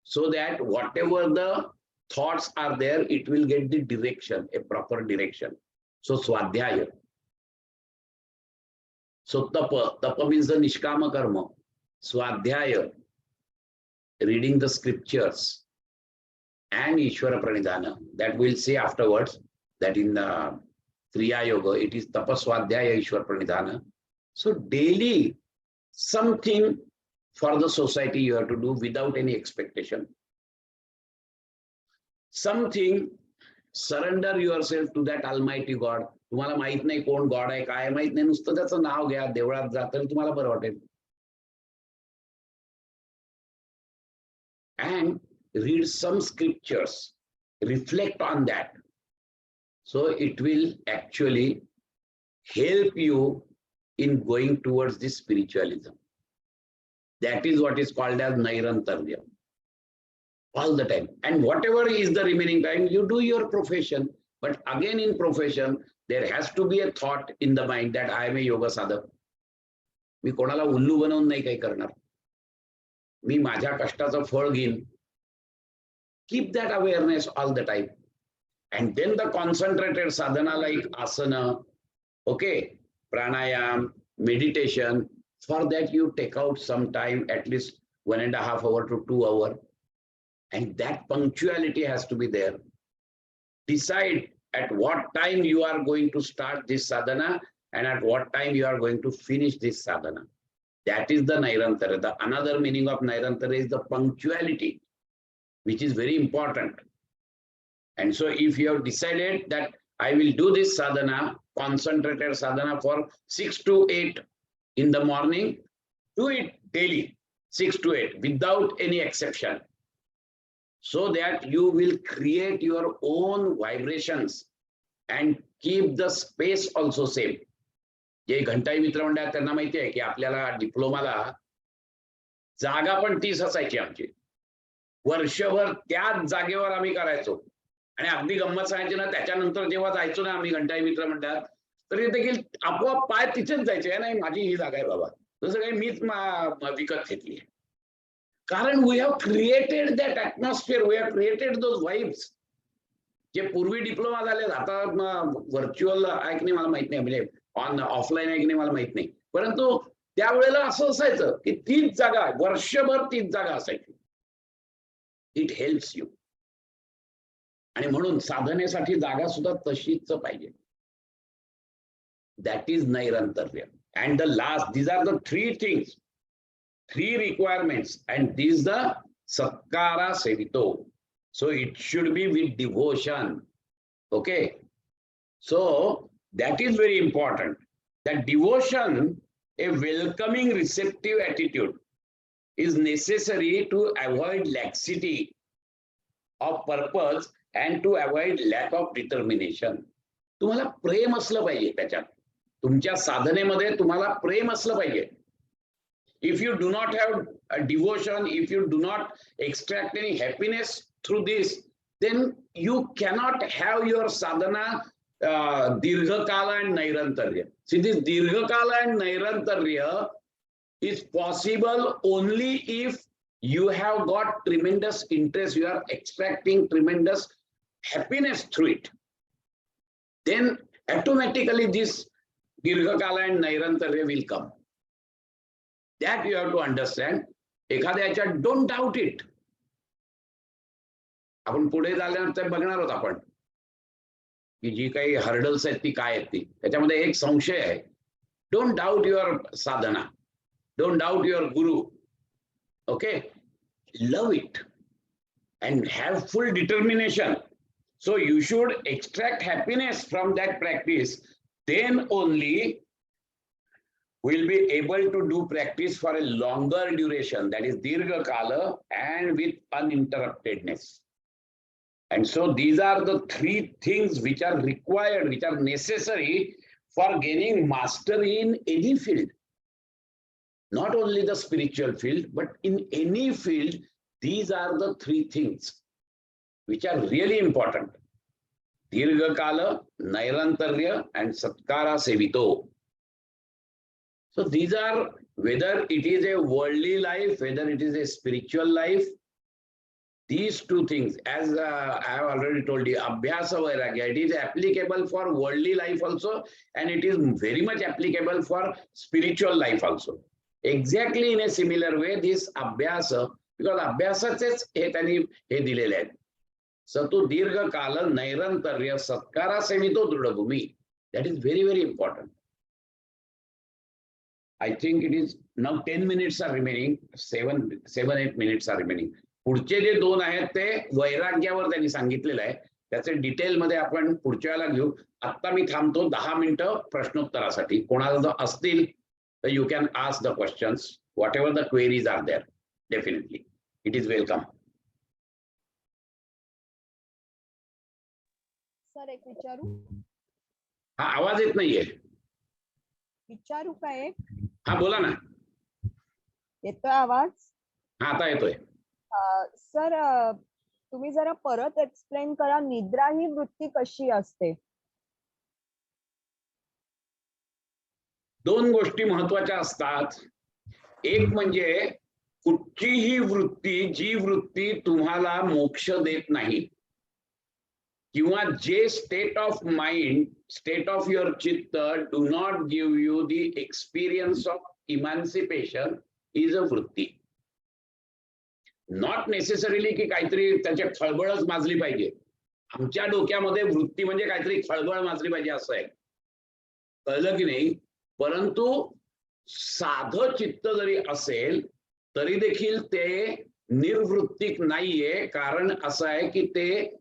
So that whatever the thoughts are there, it will get the direction, a proper direction. So swadhyaya. So tapa means the nishkama karma. Swadhyaya, reading the scriptures, and Ishvara Pranidhana. That we'll say afterwards, that in the Kriya Yoga, it is Tapa Swadhyaya Ishvara Pranidhana. So daily, something for the society you have to do without any expectation. Something, surrender yourself to that Almighty God. तुम्हाला माहित नाही कोण God आहे, काय माहित नाही, नुसतं त्याचं नाव घ्या, देवळात जा तरी तुम्हाला बरं वाटेल. And read some scriptures, reflect on that. So it will actually help you in going towards this spiritualism. That is what is called as Nairantarya. All the time. And whatever is the remaining time, you do your profession. But again in profession, there has to be a thought in the mind that I am a yoga sadhak. मी कोणाला उल्लू बनवून नाही काही करणार. मी माझ्या कष्टाचं फळ घेईन. Keep that awareness all the time. And then the concentrated sadhana like asana, okay, pranayam, meditation, for that you take out some time, at least 1.5 hours to 2 hours. And that punctuality has to be there. Decide at what time you are going to start this sadhana and at what time you are going to finish this sadhana. That is the Nairantarya. The another meaning of Nairantarya is the punctuality, which is very important. And so if you have decided that I will do this sadhana, concentrated sadhana for 6 to 8 in the morning, do it daily, 6 to 8, without any exception. So that you will create your own vibrations and keep the space also same. जे घंटाई मित्र मंडळात त्यांना माहिती आहे की आपल्याला डिप्लोमाला जागा पण 30 असायची आमची. वर्षभर त्याच जागेवर आम्ही करायचो. आणि अगदी गंमत सांगायची ना, त्याच्यानंतर जेव्हा जायचो ना आम्ही घंटाई मित्र मंडळात, तरी देखील आपोआप पाय तिथेच जायचे. नाही माझी ही जागा आहे बाबा, जसं काही मीच विकत घेतली. कारण we have created that atmosphere, we have created those vibes. जे पूर्वी डिप्लोमा झाले, आता व्हर्च्युअल आहे की नाही मला माहित नाही, म्हणजे ऑफलाईन आहे की नाही मला माहित नाही, परंतु त्यावेळेला असं असायचं की तीच जागा, वर्षभर तीच जागा असायची. It helps you. आणि म्हणून साधनेसाठी जागा सुद्धा तशीच पाहिजे. दॅट इज नैरंतर्य. And the last, these are the three things, three requirements, and these the satkara sevito. So it should be with devotion. Okay, so that is very important, that devotion, a welcoming receptive attitude, is necessary to avoid laxity of purpose and to avoid lack of determination. तुम्हाला प्रेम असलं पाहिजे त्याच्यात, तुमच्या साधनेमध्ये तुम्हाला प्रेम असलं पाहिजे. If you do not have a devotion, if you do not extract any happiness through this, then you cannot have your sadhana dirghakala and nairantarya. See, this dirghakala and nairantarya is possible only if you have got tremendous interest, you are extracting tremendous happiness through it. Then automatically this dirghakala and nairantarya will come. That you have to understand. एखाद्याच्या don't doubt it. आपण पुढे झाल्यानंतर बघणार आहोत आपण की जी काही hurdles आहेत ती काय आहेत ती. त्याच्यामध्ये एक संशय आहे. डोंट डाऊट युअर साधना, don't doubt your guru. Okay, love it and have full determination. So you should extract happiness from that practice. Then only will be able to do practice for a longer duration, that is dirgha kala, and with uninterruptedness. And so these are the three things which are required, which are necessary for gaining mastery in any field. Not only the spiritual field, but in any field, these are the three things which are really important. Dirgha kala, nairantarya, and satkara sevito. So these are, whether it is a worldly life, whether it is a spiritual life, these two things, as I have already told you, abhyasa vairagya, it is applicable for worldly life also, and it is very much applicable for spiritual life also. Exactly in a similar way, this abhyasa, because abhyasaचेच हे त्यांनी हे दिलेले आहेत. सतु दीर्घ काल नैरंतर्य सत्कारा सेवितो दृढभूमी. That is very, very important. I think it is now 10 minutes are remaining, 7-8 minutes are remaining. पुढचे जे दोन आहेत ते वैराग्यावर त्यांनी सांगितलेलं आहे. त्याचे डिटेल मध्ये आपण पुढच्या वेळेला घेऊ. आता मी थांबतो 10 मिनिटं प्रश्नोत्तरासाठी. कोणाला जर असतील तर you can ask the questions, whatever the queries are there. Definitely it is welcome. Sir एक विचारू? हा, आवाज येत नाहीये. विचारू का एक? हा, बोला ना. येतोय आवाज? हा, आता येतोय. सर तुम्ही जरा परत एक्सप्लेन करा, निद्रा ही वृत्ती कशी असते? दोन गोष्टी महत्वाच्या असतात. एक म्हणजे कुठलीही वृत्ती, जी वृत्ती तुम्हाला मोक्ष देत नाही, किंवा जे state of mind, state of your चित्त do not give you the experience of emancipation, is a वृत्ती. नॉट नेसेसरीली की काहीतरी त्याच्या खळबळच माजली पाहिजे. आमच्या डोक्यामध्ये वृत्ती म्हणजे काहीतरी खळबळ माजली पाहिजे असं आहे, कळलं की नाही. परंतु साधं चित्त जरी असेल तरी देखील ते निर्वृत्तिक नाहीये. कारण असं आहे की ते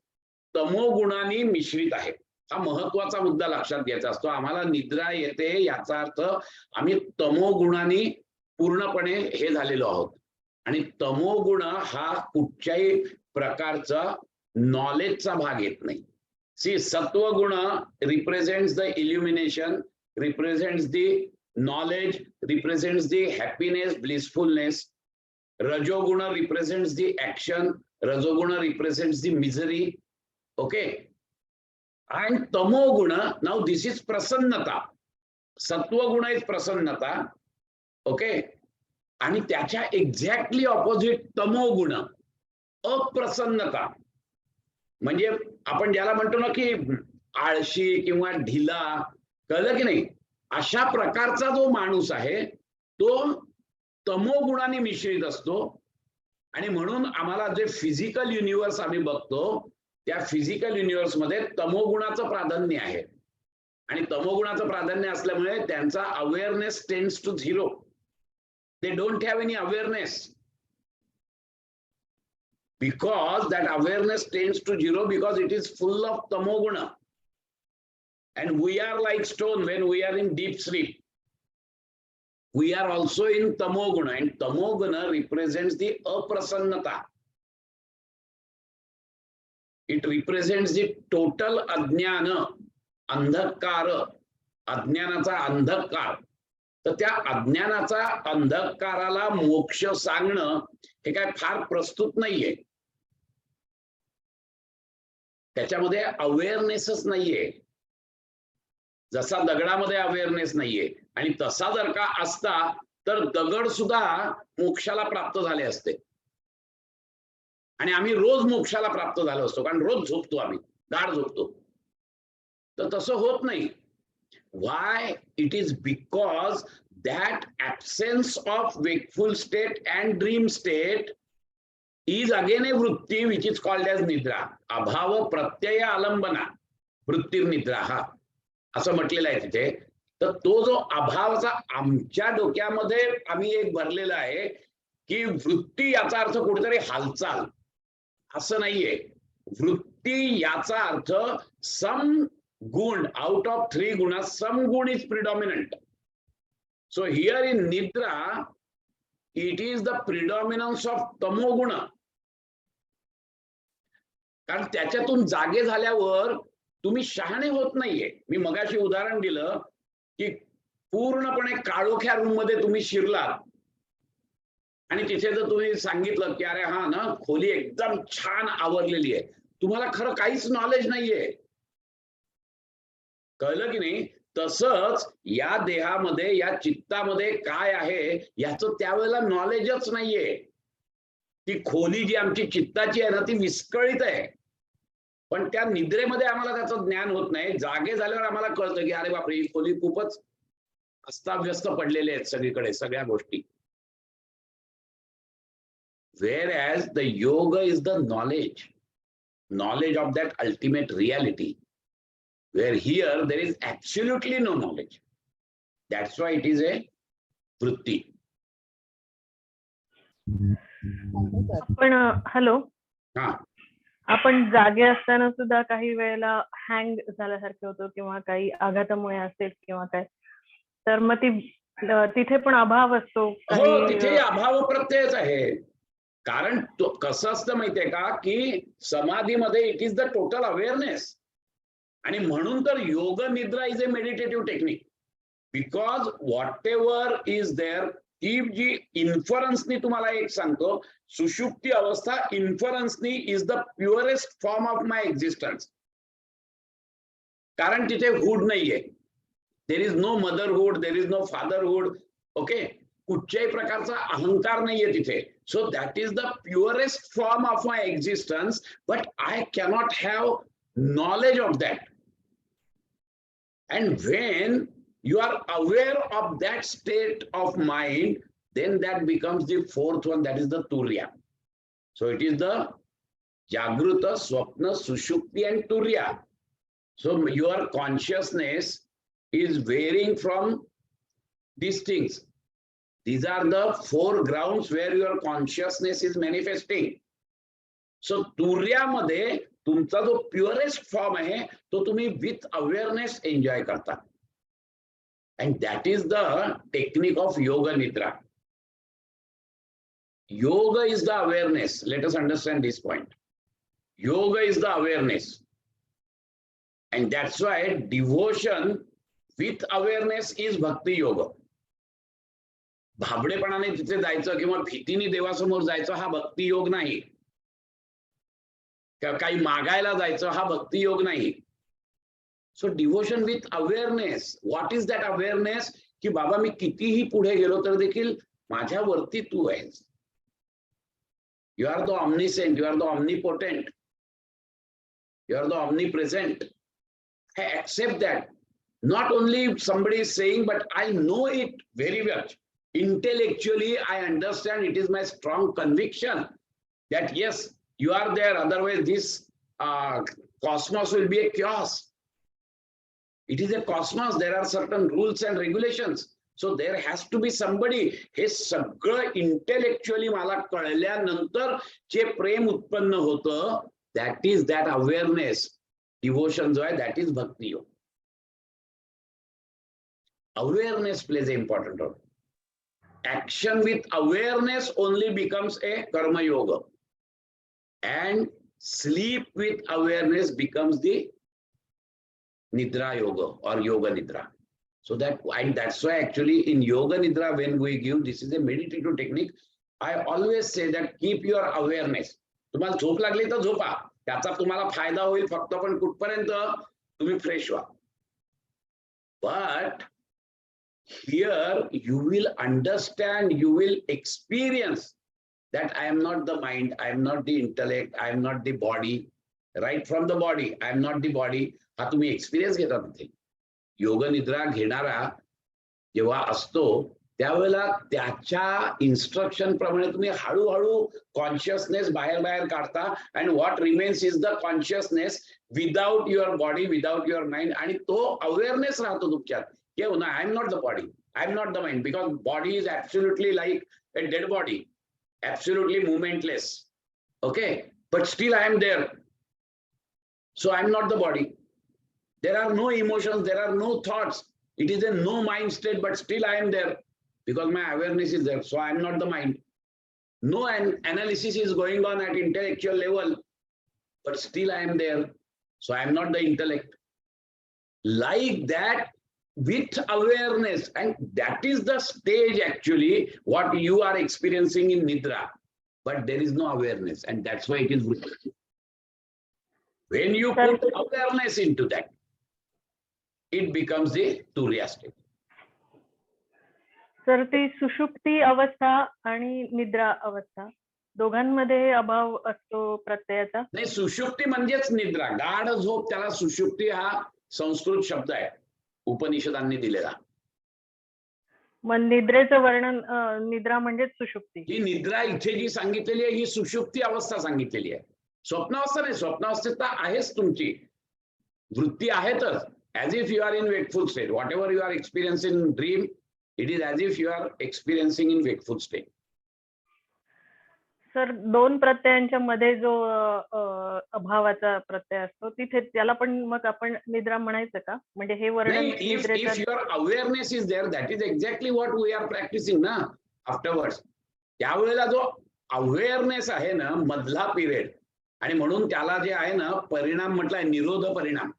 तमोगुणांनी मिश्रित आहे. हा महत्वाचा मुद्दा लक्षात घ्यायचा असतो. आम्हाला निद्रा येते याचा अर्थ आम्ही तमोगुणांनी पूर्णपणे हे झालेलो आहोत. आणि तमोगुण हा कुठच्याही प्रकारचा नॉलेजचा भाग येत नाही. सी, सत्वगुण represents the illumination, represents the knowledge, represents the happiness, blissfulness. Rajoguna represents the action, Rajoguna represents the misery. Okay, and Tamoguna, now this is prasannata. Sattva guna is prasannata. Okay, आणि त्याच्या exactly opposite तमोगुण, अप्रसन्नता. म्हणजे आपण ज्याला म्हणतो ना की आळशी किंवा ढिला, कळलं की नाही, अशा प्रकारचा जो माणूस आहे तो तमोगुणाने मिश्रित असतो. आणि म्हणून आम्हाला जे फिजिकल युनिव्हर्स आम्ही बघतो त्या फिजिकल युनिव्हर्स मध्ये तमोगुणाचं प्राधान्य आहे. आणि तमोगुणाचं प्राधान्य असल्यामुळे त्यांचा awareness tends to 0. They don't have any awareness because that awareness tends to 0 because it is full of tamoguna. And we are like stone when we are in deep sleep. We are also in tamoguna, and tamoguna represents the aprasannata. It represents the total ajnana, अंधकार, अज्ञानाचा अंधकार. तर त्या अज्ञानाचा अंधकाराला मोक्ष सांगणं हे काय फार प्रस्तुत नाहीये. त्याच्यामध्ये अवेअरनेसच नाहीये. जसा दगडामध्ये अवेअरनेस नाहीये, आणि तसा जर का असता तर दगड सुद्धा मोक्षाला प्राप्त झाले असते. आणि आम्ही रोज मोक्षाला प्राप्त झालो असतो, कारण रोज झोपतो, आम्ही गाढ झोपतो. तर तसं होत नाही. Why? It is because that absence of wakeful state and dream state is again a vritti which is called as nidra. अभाव प्रत्यय आलंबना वृत्ती निद्रा हा असं म्हटलेलं आहे तिथे. तर तो जो अभावाचा आमच्या डोक्यामध्ये आम्ही एक भरलेला आहे की वृत्ती याचा अर्थ कुठेतरी हालचाल, असं नाहीये. वृत्ती याचा अर्थ सम गुण, out of 3 gunas some gun is predominant. So here in nidra it is the predominance of tamoguna. कारण त्याच्यातून जागे झाल्यावर तुम्ही शहाणे होत नाहीये. मी मगाशी उदाहरण दिलं की पूर्णपणे काळोख्या रूम मध्ये तुम्ही शिरलात आणि तिथे जर तुम्ही सांगितलं की अरे हा ना खोली एकदम छान आवरलेली आहे, तुम्हाला खरं काहीच नॉलेज नाहीये, कळलं की नाही. तसंच या देहामध्ये, या चित्तामध्ये काय आहे याचं त्यावेळेला नॉलेजच नाहीये. ती खोली जी आमची चित्ताची आहे ना ती विस्कळीत आहे, पण त्या निद्रेमध्ये आम्हाला त्याचं ज्ञान होत नाही. जागे झाल्यावर आम्हाला कळतं की अरे बापरे, ही खोली खूपच अस्ताव्यस्त पडलेली आहेत सगळीकडे सगळ्या गोष्टी. Whereas the yoga is the knowledge of that ultimate reality. Where here there is absolutely no knowledge. That's why it is a vritti. पण हॅलो, हा, आपण जागे असताना सुद्धा काही वेळेला हँग झाल्यासारखे होतो किंवा काही आघातामुळे असेल किंवा काय, तर मग तिथे पण अभाव असतो. हो, तिथे अभाव प्रत्ययच आहे. कारण कसं असतं माहितीये का की समाधीमध्ये it is the total awareness. आणि म्हणून तर yoga nidra is a meditative technique. Because what ever is there, ती जी इन्फरन्सनी, तुम्हाला एक सांगतो, सुषुप्ती अवस्था इन्फरन्सनी is the purest form of my existence. कारण तिथे हुड नाहीये. There is no motherhood, there is no fatherhood. Okay, कुठच्याही प्रकारचा अहंकार नाहीये तिथे. So that is the purest form of my existence, but I cannot have knowledge of that. And when you are aware of that state of mind, then that becomes the fourth one, that is the turiya. So it is the jagruta, swapna, sushupti and turiya. So your consciousness is varying from these things. These are the 4 grounds where your consciousness is manifesting. So turiya मध्ये तुमचा जो purest form आहे तो तुम्ही with awareness enjoy करता. And that is the technique of yoga nidra. Yoga is the awareness. Let us understand this point. Yoga is the awareness, and that's why devotion with awareness is bhakti yoga. भाबडेपणाने तिथे जायचं किंवा भीतीने देवासमोर जायचं हा भक्ती योग नाही. काही मागायला जायचं हा भक्ती योग नाही. So devotion with awareness. What is that awareness? की बाबा मी कितीही पुढे गेलो तर देखील माझ्यावरती तू आहेस. You are the omniscient, you are the omnipotent, you are the omnipresent. I accept that. Not only somebody is saying, but I know it very well. Intellectually, I understand, it is my strong conviction that yes, you are there. Otherwise, this cosmos will be a chaos. It is a cosmos. There are certain rules and regulations. So there has to be somebody. हे सगळं intellectually मला कळल्यानंतर जे प्रेम उत्पन्न होतं, that is that awareness. Devotion जो आहे, that is bhakti yoga. Awareness plays an important role. Action with awareness only becomes a karma yoga, and sleep with awareness becomes the nidra yoga or yoga nidra. So that's why actually in yoga nidra, when we give, this is a meditative technique, I always say that keep your awareness. तुम्हाला झोप लागली तर झोपा, त्याचा तुम्हाला फायदा होईल फक्त, पण कुठपर्यंत तुम्ही फ्रेश व्हा. But here you will understand, you will experience that I am not the mind, I am not the intellect, I am not the body. Right from the body, I am not the body. हा तुम्ही experience घेता तिथे. योग निद्रा घेणारा जेव्हा असतो त्यावेळेला त्याच्या इन्स्ट्रक्शन प्रमाणे तुम्ही हळूहळू कॉन्शियसनेस बाहेर काढता, and what remains is the consciousness without your body, without your mind. आणि तो अवेअरनेस राहतो तुमच्यात की I am not the body, I am not the mind, because body is absolutely like a dead body, absolutely movementless. Okay, but still I am there. So I am not the body. There are no emotions, there are no thoughts. It is a no mind state, but still I am there because my awareness is there. So I am not the mind. No analysis is going on at intellectual level, but still I am there. So I am not the intellect. Like that, with awareness, and that is the stage actually what you are experiencing in nidra, but there is no awareness, and that's why it is vritti. When you put awareness into that, it becomes the turiya state. Sir, ती सुषुप्ती अवस्था आणि निद्रा अवस्था दोघांमध्ये अभाव असतो प्रत्ययाचा? नाही, सुषुप्ती म्हणजेच निद्रा, गाढ झोप, त्याला सुषुप्ती हा संस्कृत शब्द आहे उपनिषदांनी दिलेला. मग निद्रेचं वर्णन निद्रा म्हणजेच सुषुप्ती. ही निद्रा इथे जी सांगितलेली आहे ही सुषुप्ती अवस्था सांगितलेली आहे. स्वप्नावस्था नाही, स्वप्नावस्थेत आहेच तुमची वृत्ती आहेतच. As if you are in wakeful state, whatever you are experiencing in dream, it is as if you are experiencing in wakeful state. Sir, दोन प्रत्ययांच्या मध्ये जो अभावाचा प्रत्यय असतो तिथे त्याला पण मग आपण निद्रा म्हणायचं का? म्हणजे हे वर्णन निद्रेचं. If your awareness is there, that is exactly what we are practicing ना आफ्टरवर्ड्स. त्यावेळेला जो अवेअरनेस आहे ना मधला पिरियड, आणि म्हणून त्याला जे आहे ना परिणाम म्हटलाय निरोध परिणाम.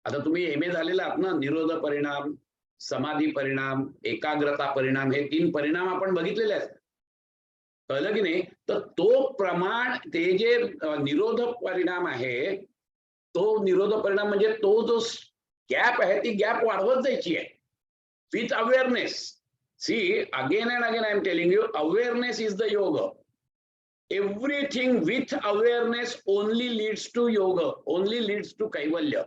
आता तुम्ही MA झालेला आहात ना, निरोध परिणाम, समाधी परिणाम, एकाग्रता परिणाम, हे 3 परिणाम आपण बघितलेले आहेत. कळलं की नाही? तर तो प्रमाण, ते जे निरोध परिणाम आहे, तो निरोध परिणाम म्हणजे तो जो गॅप आहे ती गॅप वाढवत जायची आहे with awareness. See, again and again I am telling you, awareness is the yoga. Everything with awareness only leads to yoga, only leads to कैवल्य.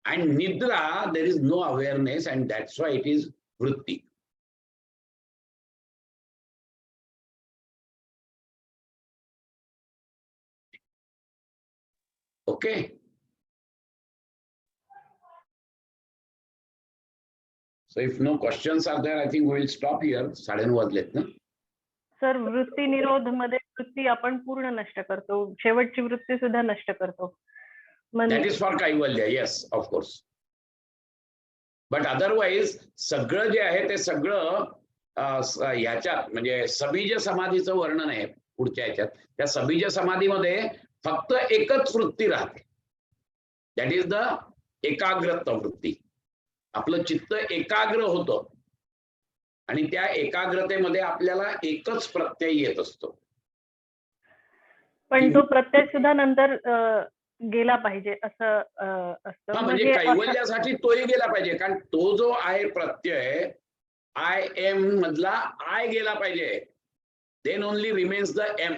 And nidra, there is no awareness, and that's why it is vritti. Okay. So if no questions are there, I think we will stop here. 9:30 वाजलेत ना. Sir, वृत्ती निरोध मध्ये वृत्ती आपण पूर्ण नष्ट करतो, शेवटची वृत्ती सुद्धा नष्ट करतो. That is for kaivalya, yes, of course. But otherwise सगळं जे आहे ते सगळं याच्यात, म्हणजे सबीज समाधीचं वर्णन आहे पुढच्या याच्यात. त्या सबीज समाधीमध्ये फक्त एकच वृत्ती राहते, दॅट इज द एकाग्रता वृत्ती. आपलं चित्त एकाग्र होतं आणि त्या एकाग्रतेमध्ये आपल्याला एकच प्रत्यय येत असतो. पण तो प्रत्यय सुद्धा नंतर गेला पाहिजे असं असतं. म्हणजे कैवल्यासाठी तोही गेला पाहिजे, कारण तो जो आहे प्रत्यय आय एम मधला आय गेला पाहिजे, then only remains the M.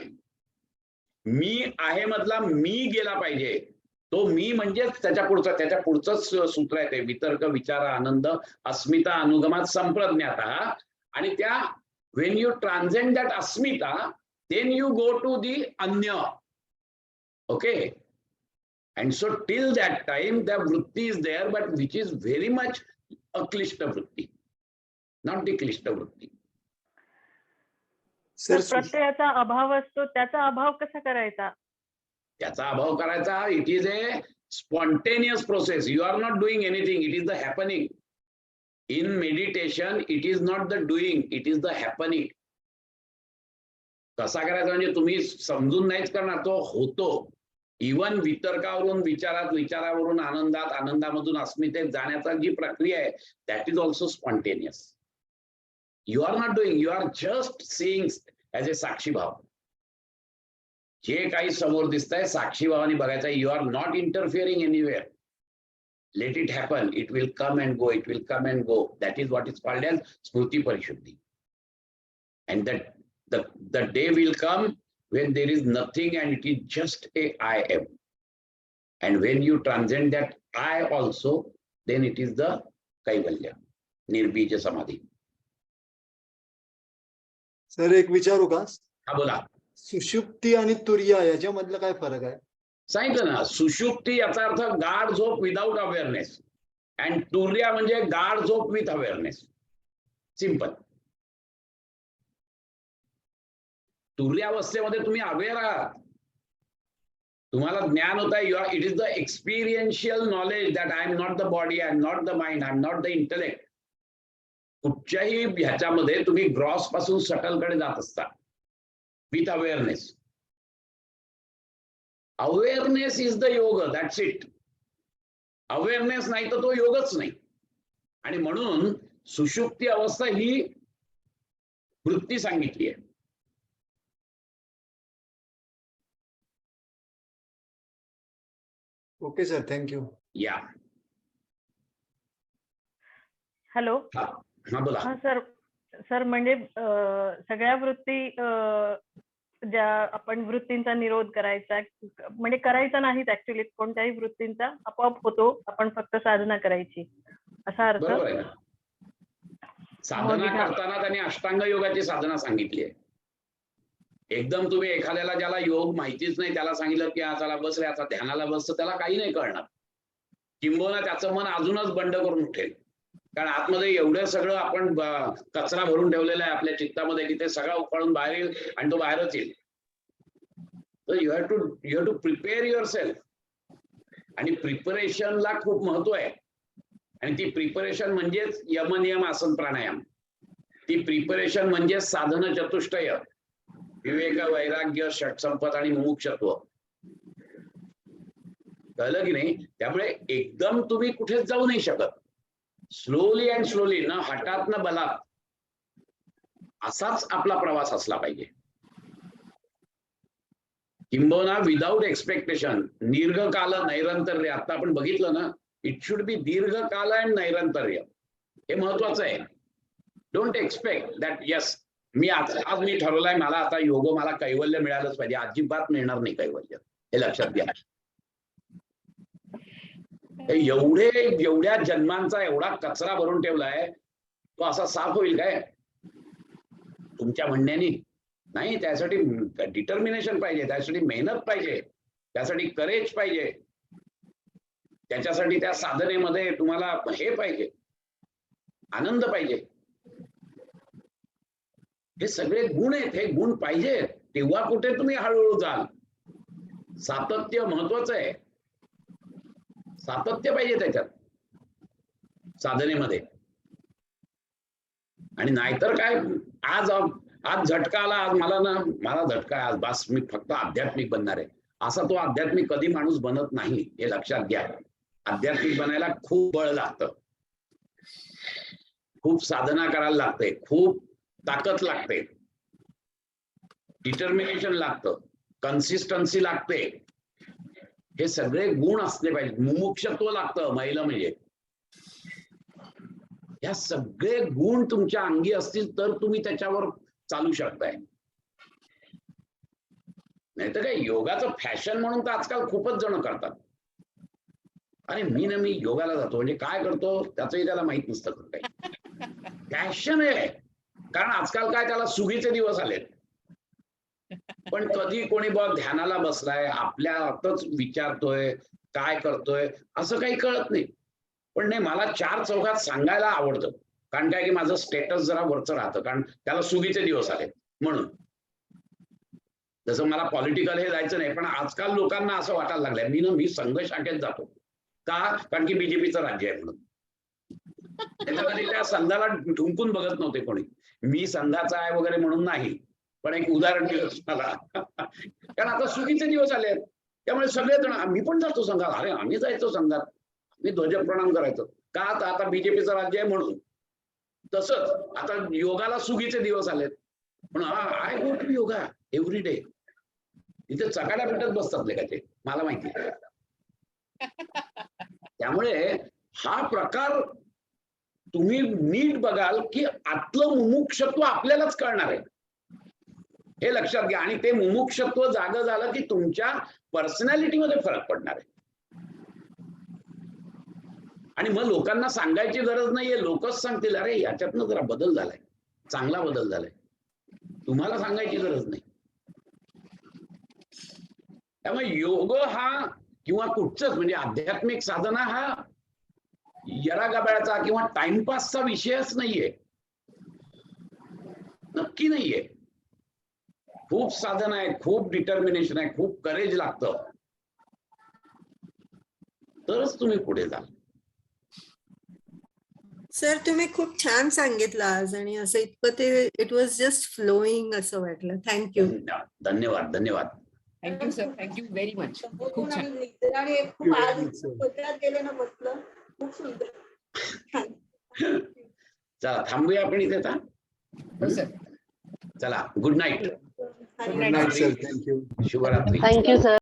मी आहे मधला मी गेला पाहिजे, तो मी म्हणजेच त्याच्या पुढचंच सूत्र आहे ते वितर्क विचार आनंद अस्मिता अनुगमात संप्रज्ञाता. आणि त्या when you transcend that asmita, then you go to the anya. Okay, and so till that time the vritti is there, but which is very much a klishta vritti, not the klishta vritti. प्रत्ययाचा अभाव असतो, त्याचा अभाव कसा करायचा? त्याचा अभाव करायचा, it is a spontaneous process. You are not doing anything, it is the happening. In meditation, it is not the doing, it is the happening. कसा करायचा म्हणजे तुम्ही समजून नाहीच करणार, तो होतो. इवन वितर्कावरून विचारावरून आनंदामधून अस्मितेत जाण्याचा जी प्रक्रिया आहे, that is also spontaneous. You are not doing, you are just seeing as a साक्षी भाव. जे काही समोर दिसतंय साक्षी भावाने बघायचं. You are not interfering anywhere. Let it happen. It will come and go. It will come and go. That is what is called as Smruti Parishuddhi. And that the day will come when there is nothing and it is just a I am. And when you transcend that I also, then it is the Kaivalya, Nirbija Samadhi. Sir एक विचारू का? हा बोला. सुषुप्ती आणि तुर्या याच्यामधलं काय फरक आहे? सांगितलं ना, सुषुप्ती याचा अर्थ गाढ झोप विदाउट अवेअरनेस, अँड तुर्या म्हणजे गाढ झोप विथ अवेअरनेस. सिंपल. तुर्यावस्थेमध्ये तुम्ही अवेअर आहात, तुम्हाला ज्ञान होत आहे. It is the experiential knowledge that I am not the body, I am not the mind, I am not the intellect. कुठच्याही ह्याच्यामध्ये तुम्ही ग्रॉस पासून सटलकडे जात असता with awareness. Awareness is the योग, दॅट्स इट. अवेअरनेस नाही तर तो योगच नाही. आणि म्हणून सुषुप्ती अवस्था ही वृत्ती सांगितली आहे. Okay sir, thank you. या. हॅलो. हा बोला. हा सर म्हणजे सगळ्या वृत्ती ज्या आपण वृत्तींचा निरोध करायचा म्हणजे करायचा नाहीत, ऍक्च्युली कोणत्याही वृत्तींचा आपोआप होतो, आपण फक्त साधना करायची असा अर्थ. बरोबर आहे. साधना करताना त्यांनी अष्टांग योगाची साधना सांगितली आहे. एकदम तुम्ही एखाद्याला ज्याला योग माहितीच नाही त्याला सांगितलं की चला बस रे आता ध्यानाला बस, तर त्याला काही नाही कळणार. किंबहुना त्याचं मन अजूनच बंड करून उठेल. कारण आतमध्ये एवढं सगळं आपण कचरा भरून ठेवलेला आहे आपल्या चित्तामध्ये की ते सगळं उकळून बाहेर येईल आणि तो बाहेरच येईल. तर you have to prepare yourself. आणि प्रिपरेशनला खूप महत्व आहे. आणि ती प्रिपरेशन म्हणजेच यमनियम आसन प्राणायाम. ती प्रिपरेशन म्हणजे साधन चतुष्टय, विवेक वैराग्य षटसंपद आणि मुमुक्षत्व. कळलं की नाही? त्यामुळे एकदम तुम्ही कुठेच जाऊ नाही शकत. स्लोली अँड स्लोली, न हठात न बलात, असाच आपला प्रवास असला पाहिजे. किंबहुना विदाउट एक्सपेक्टेशन, दीर्घकाल नैरंतर्य. आता आपण बघितलं ना, इट शुड बी दीर्घकाल अँड नैरंतर्य. हे महत्वाचं आहे. डोंट एक्सपेक्ट दॅट यस मी आज मी ठरवलंय मला आता योग, मला कैवल्य मिळालंच पाहिजे. अजिबात मिळणार नाही कैवल्य, हे लक्षात घ्या. एवढ्या जन्मांचा एवढा कचरा भरून ठेवलाय, तो असा साफ होईल काय तुमच्या म्हणण्याने? नाही. त्यासाठी डिटर्मिनेशन पाहिजे, त्यासाठी मेहनत पाहिजे, त्यासाठी करेज पाहिजे, त्याच्यासाठी त्या साधनेमध्ये तुम्हाला हे पाहिजे, आनंद पाहिजे. हे सगळे गुण आहेत. हे गुण पाहिजे तेव्हा कुठे तुम्ही हळूहळू जाल. सातत्य महत्वाचं आहे. सातत्य पाहिजे त्याच्यात साधनेमध्ये. आणि नाहीतर काय, आज झटका आला, आज मला झटका आज बस मी फक्त आध्यात्मिक बनणार आहे, असा तो आध्यात्मिक कधी माणूस बनत नाही. हे लक्षात घ्या. आध्यात्मिक बनायला खूप बळ लागतं, खूप साधना करायला लागते, खूप ताकद लागते, डिटर्मिनेशन लागतं, कन्सिस्टन्सी लागते. हे सगळे गुण असले पाहिजे. मुमुक्षत्व लागतं महिला म्हणजे. या सगळे गुण तुमच्या अंगी असतील तर तुम्ही त्याच्यावर चालू शकताय. नाही तर काय योगाचं फॅशन म्हणून तर आजकाल खूपच जण करतात. अरे मी योगाला जातो म्हणजे काय करतो त्याचंही त्याला माहित नसतं काही. फॅशन आहे, कारण आजकाल काय त्याला सुगीचे दिवस आलेत. पण कधी कोणी बघ ध्यानाला बसलाय, आपल्या आतच विचारतोय, काय करतोय असं काही कळत नाही. पण नाही, मला 4 चौघात सांगायला आवडतं, कारण काय की माझं स्टेटस जरा वरचं राहतं, कारण त्याला सुगीचे दिवस आले म्हणून. जसं मला पॉलिटिकल हे जायचं नाही, पण आजकाल लोकांना असं वाटायला लागलंय मी संघ शाखेत जातो का, कारण की बीजेपीचं राज्य आहे म्हणून. त्याच्यामध्ये त्या संघाला ढुंकून बघत नव्हते कोणी, मी संघाचा आहे वगैरे म्हणून नाही, पण एक उदाहरण दिलं तुम्हाला. कारण आता सुगीचे दिवस आले आहेत, त्यामुळे सगळेजण मी पण जातो संघात. अरे आम्ही जायचो संघात, मी ध्वज प्रणाम करायचो का, आता बीजेपीचं राज्य आहे म्हणून. तसंच आता योगाला सुगीचे दिवस आलेत, पण I go to yoga every day. इथे चकाड्या भेटत बसतात लेखाचे, मला माहिती. त्यामुळे हा प्रकार तुम्ही नीट बघाल की आतलं मुमुक्षत्व आपल्यालाच कळणार आहे, हे लक्षात घ्या. आणि ते मुमुक्षत्व जागं झालं की तुमच्या पर्सनॅलिटीमध्ये फरक पडणार आहे. आणि मग लोकांना सांगायची गरज नाहीये, लोकच सांगतील अरे याच्यातनं जरा बदल झालाय, चांगला बदल झालाय. तुम्हाला सांगायची गरज नाही. त्यामुळे योग हा किंवा कुठचंच म्हणजे आध्यात्मिक साधना हा यरागाबाळाचा किंवा टाइमपासचा विषयच नाहीये, नक्की नाहीये. खूप साधना आहे, खूप डिटर्मिनेशन आहे, खूप करेज लागतं, तरच तुम्ही पुढे जाल. सर तुम्ही खूप छान सांगितलं आज, आणि असं इतकं ते इट वॉज जस्ट फ्लोईंग असं वाटलं. थँक्यू. धन्यवाद धन्यवाद. Thank you sir, thank you very much. खूप छान. चला थांबूया आपण इथे आता. हो सर. चला, good night. Good night sir. Thank you. शुभरात्री. Thank you sir.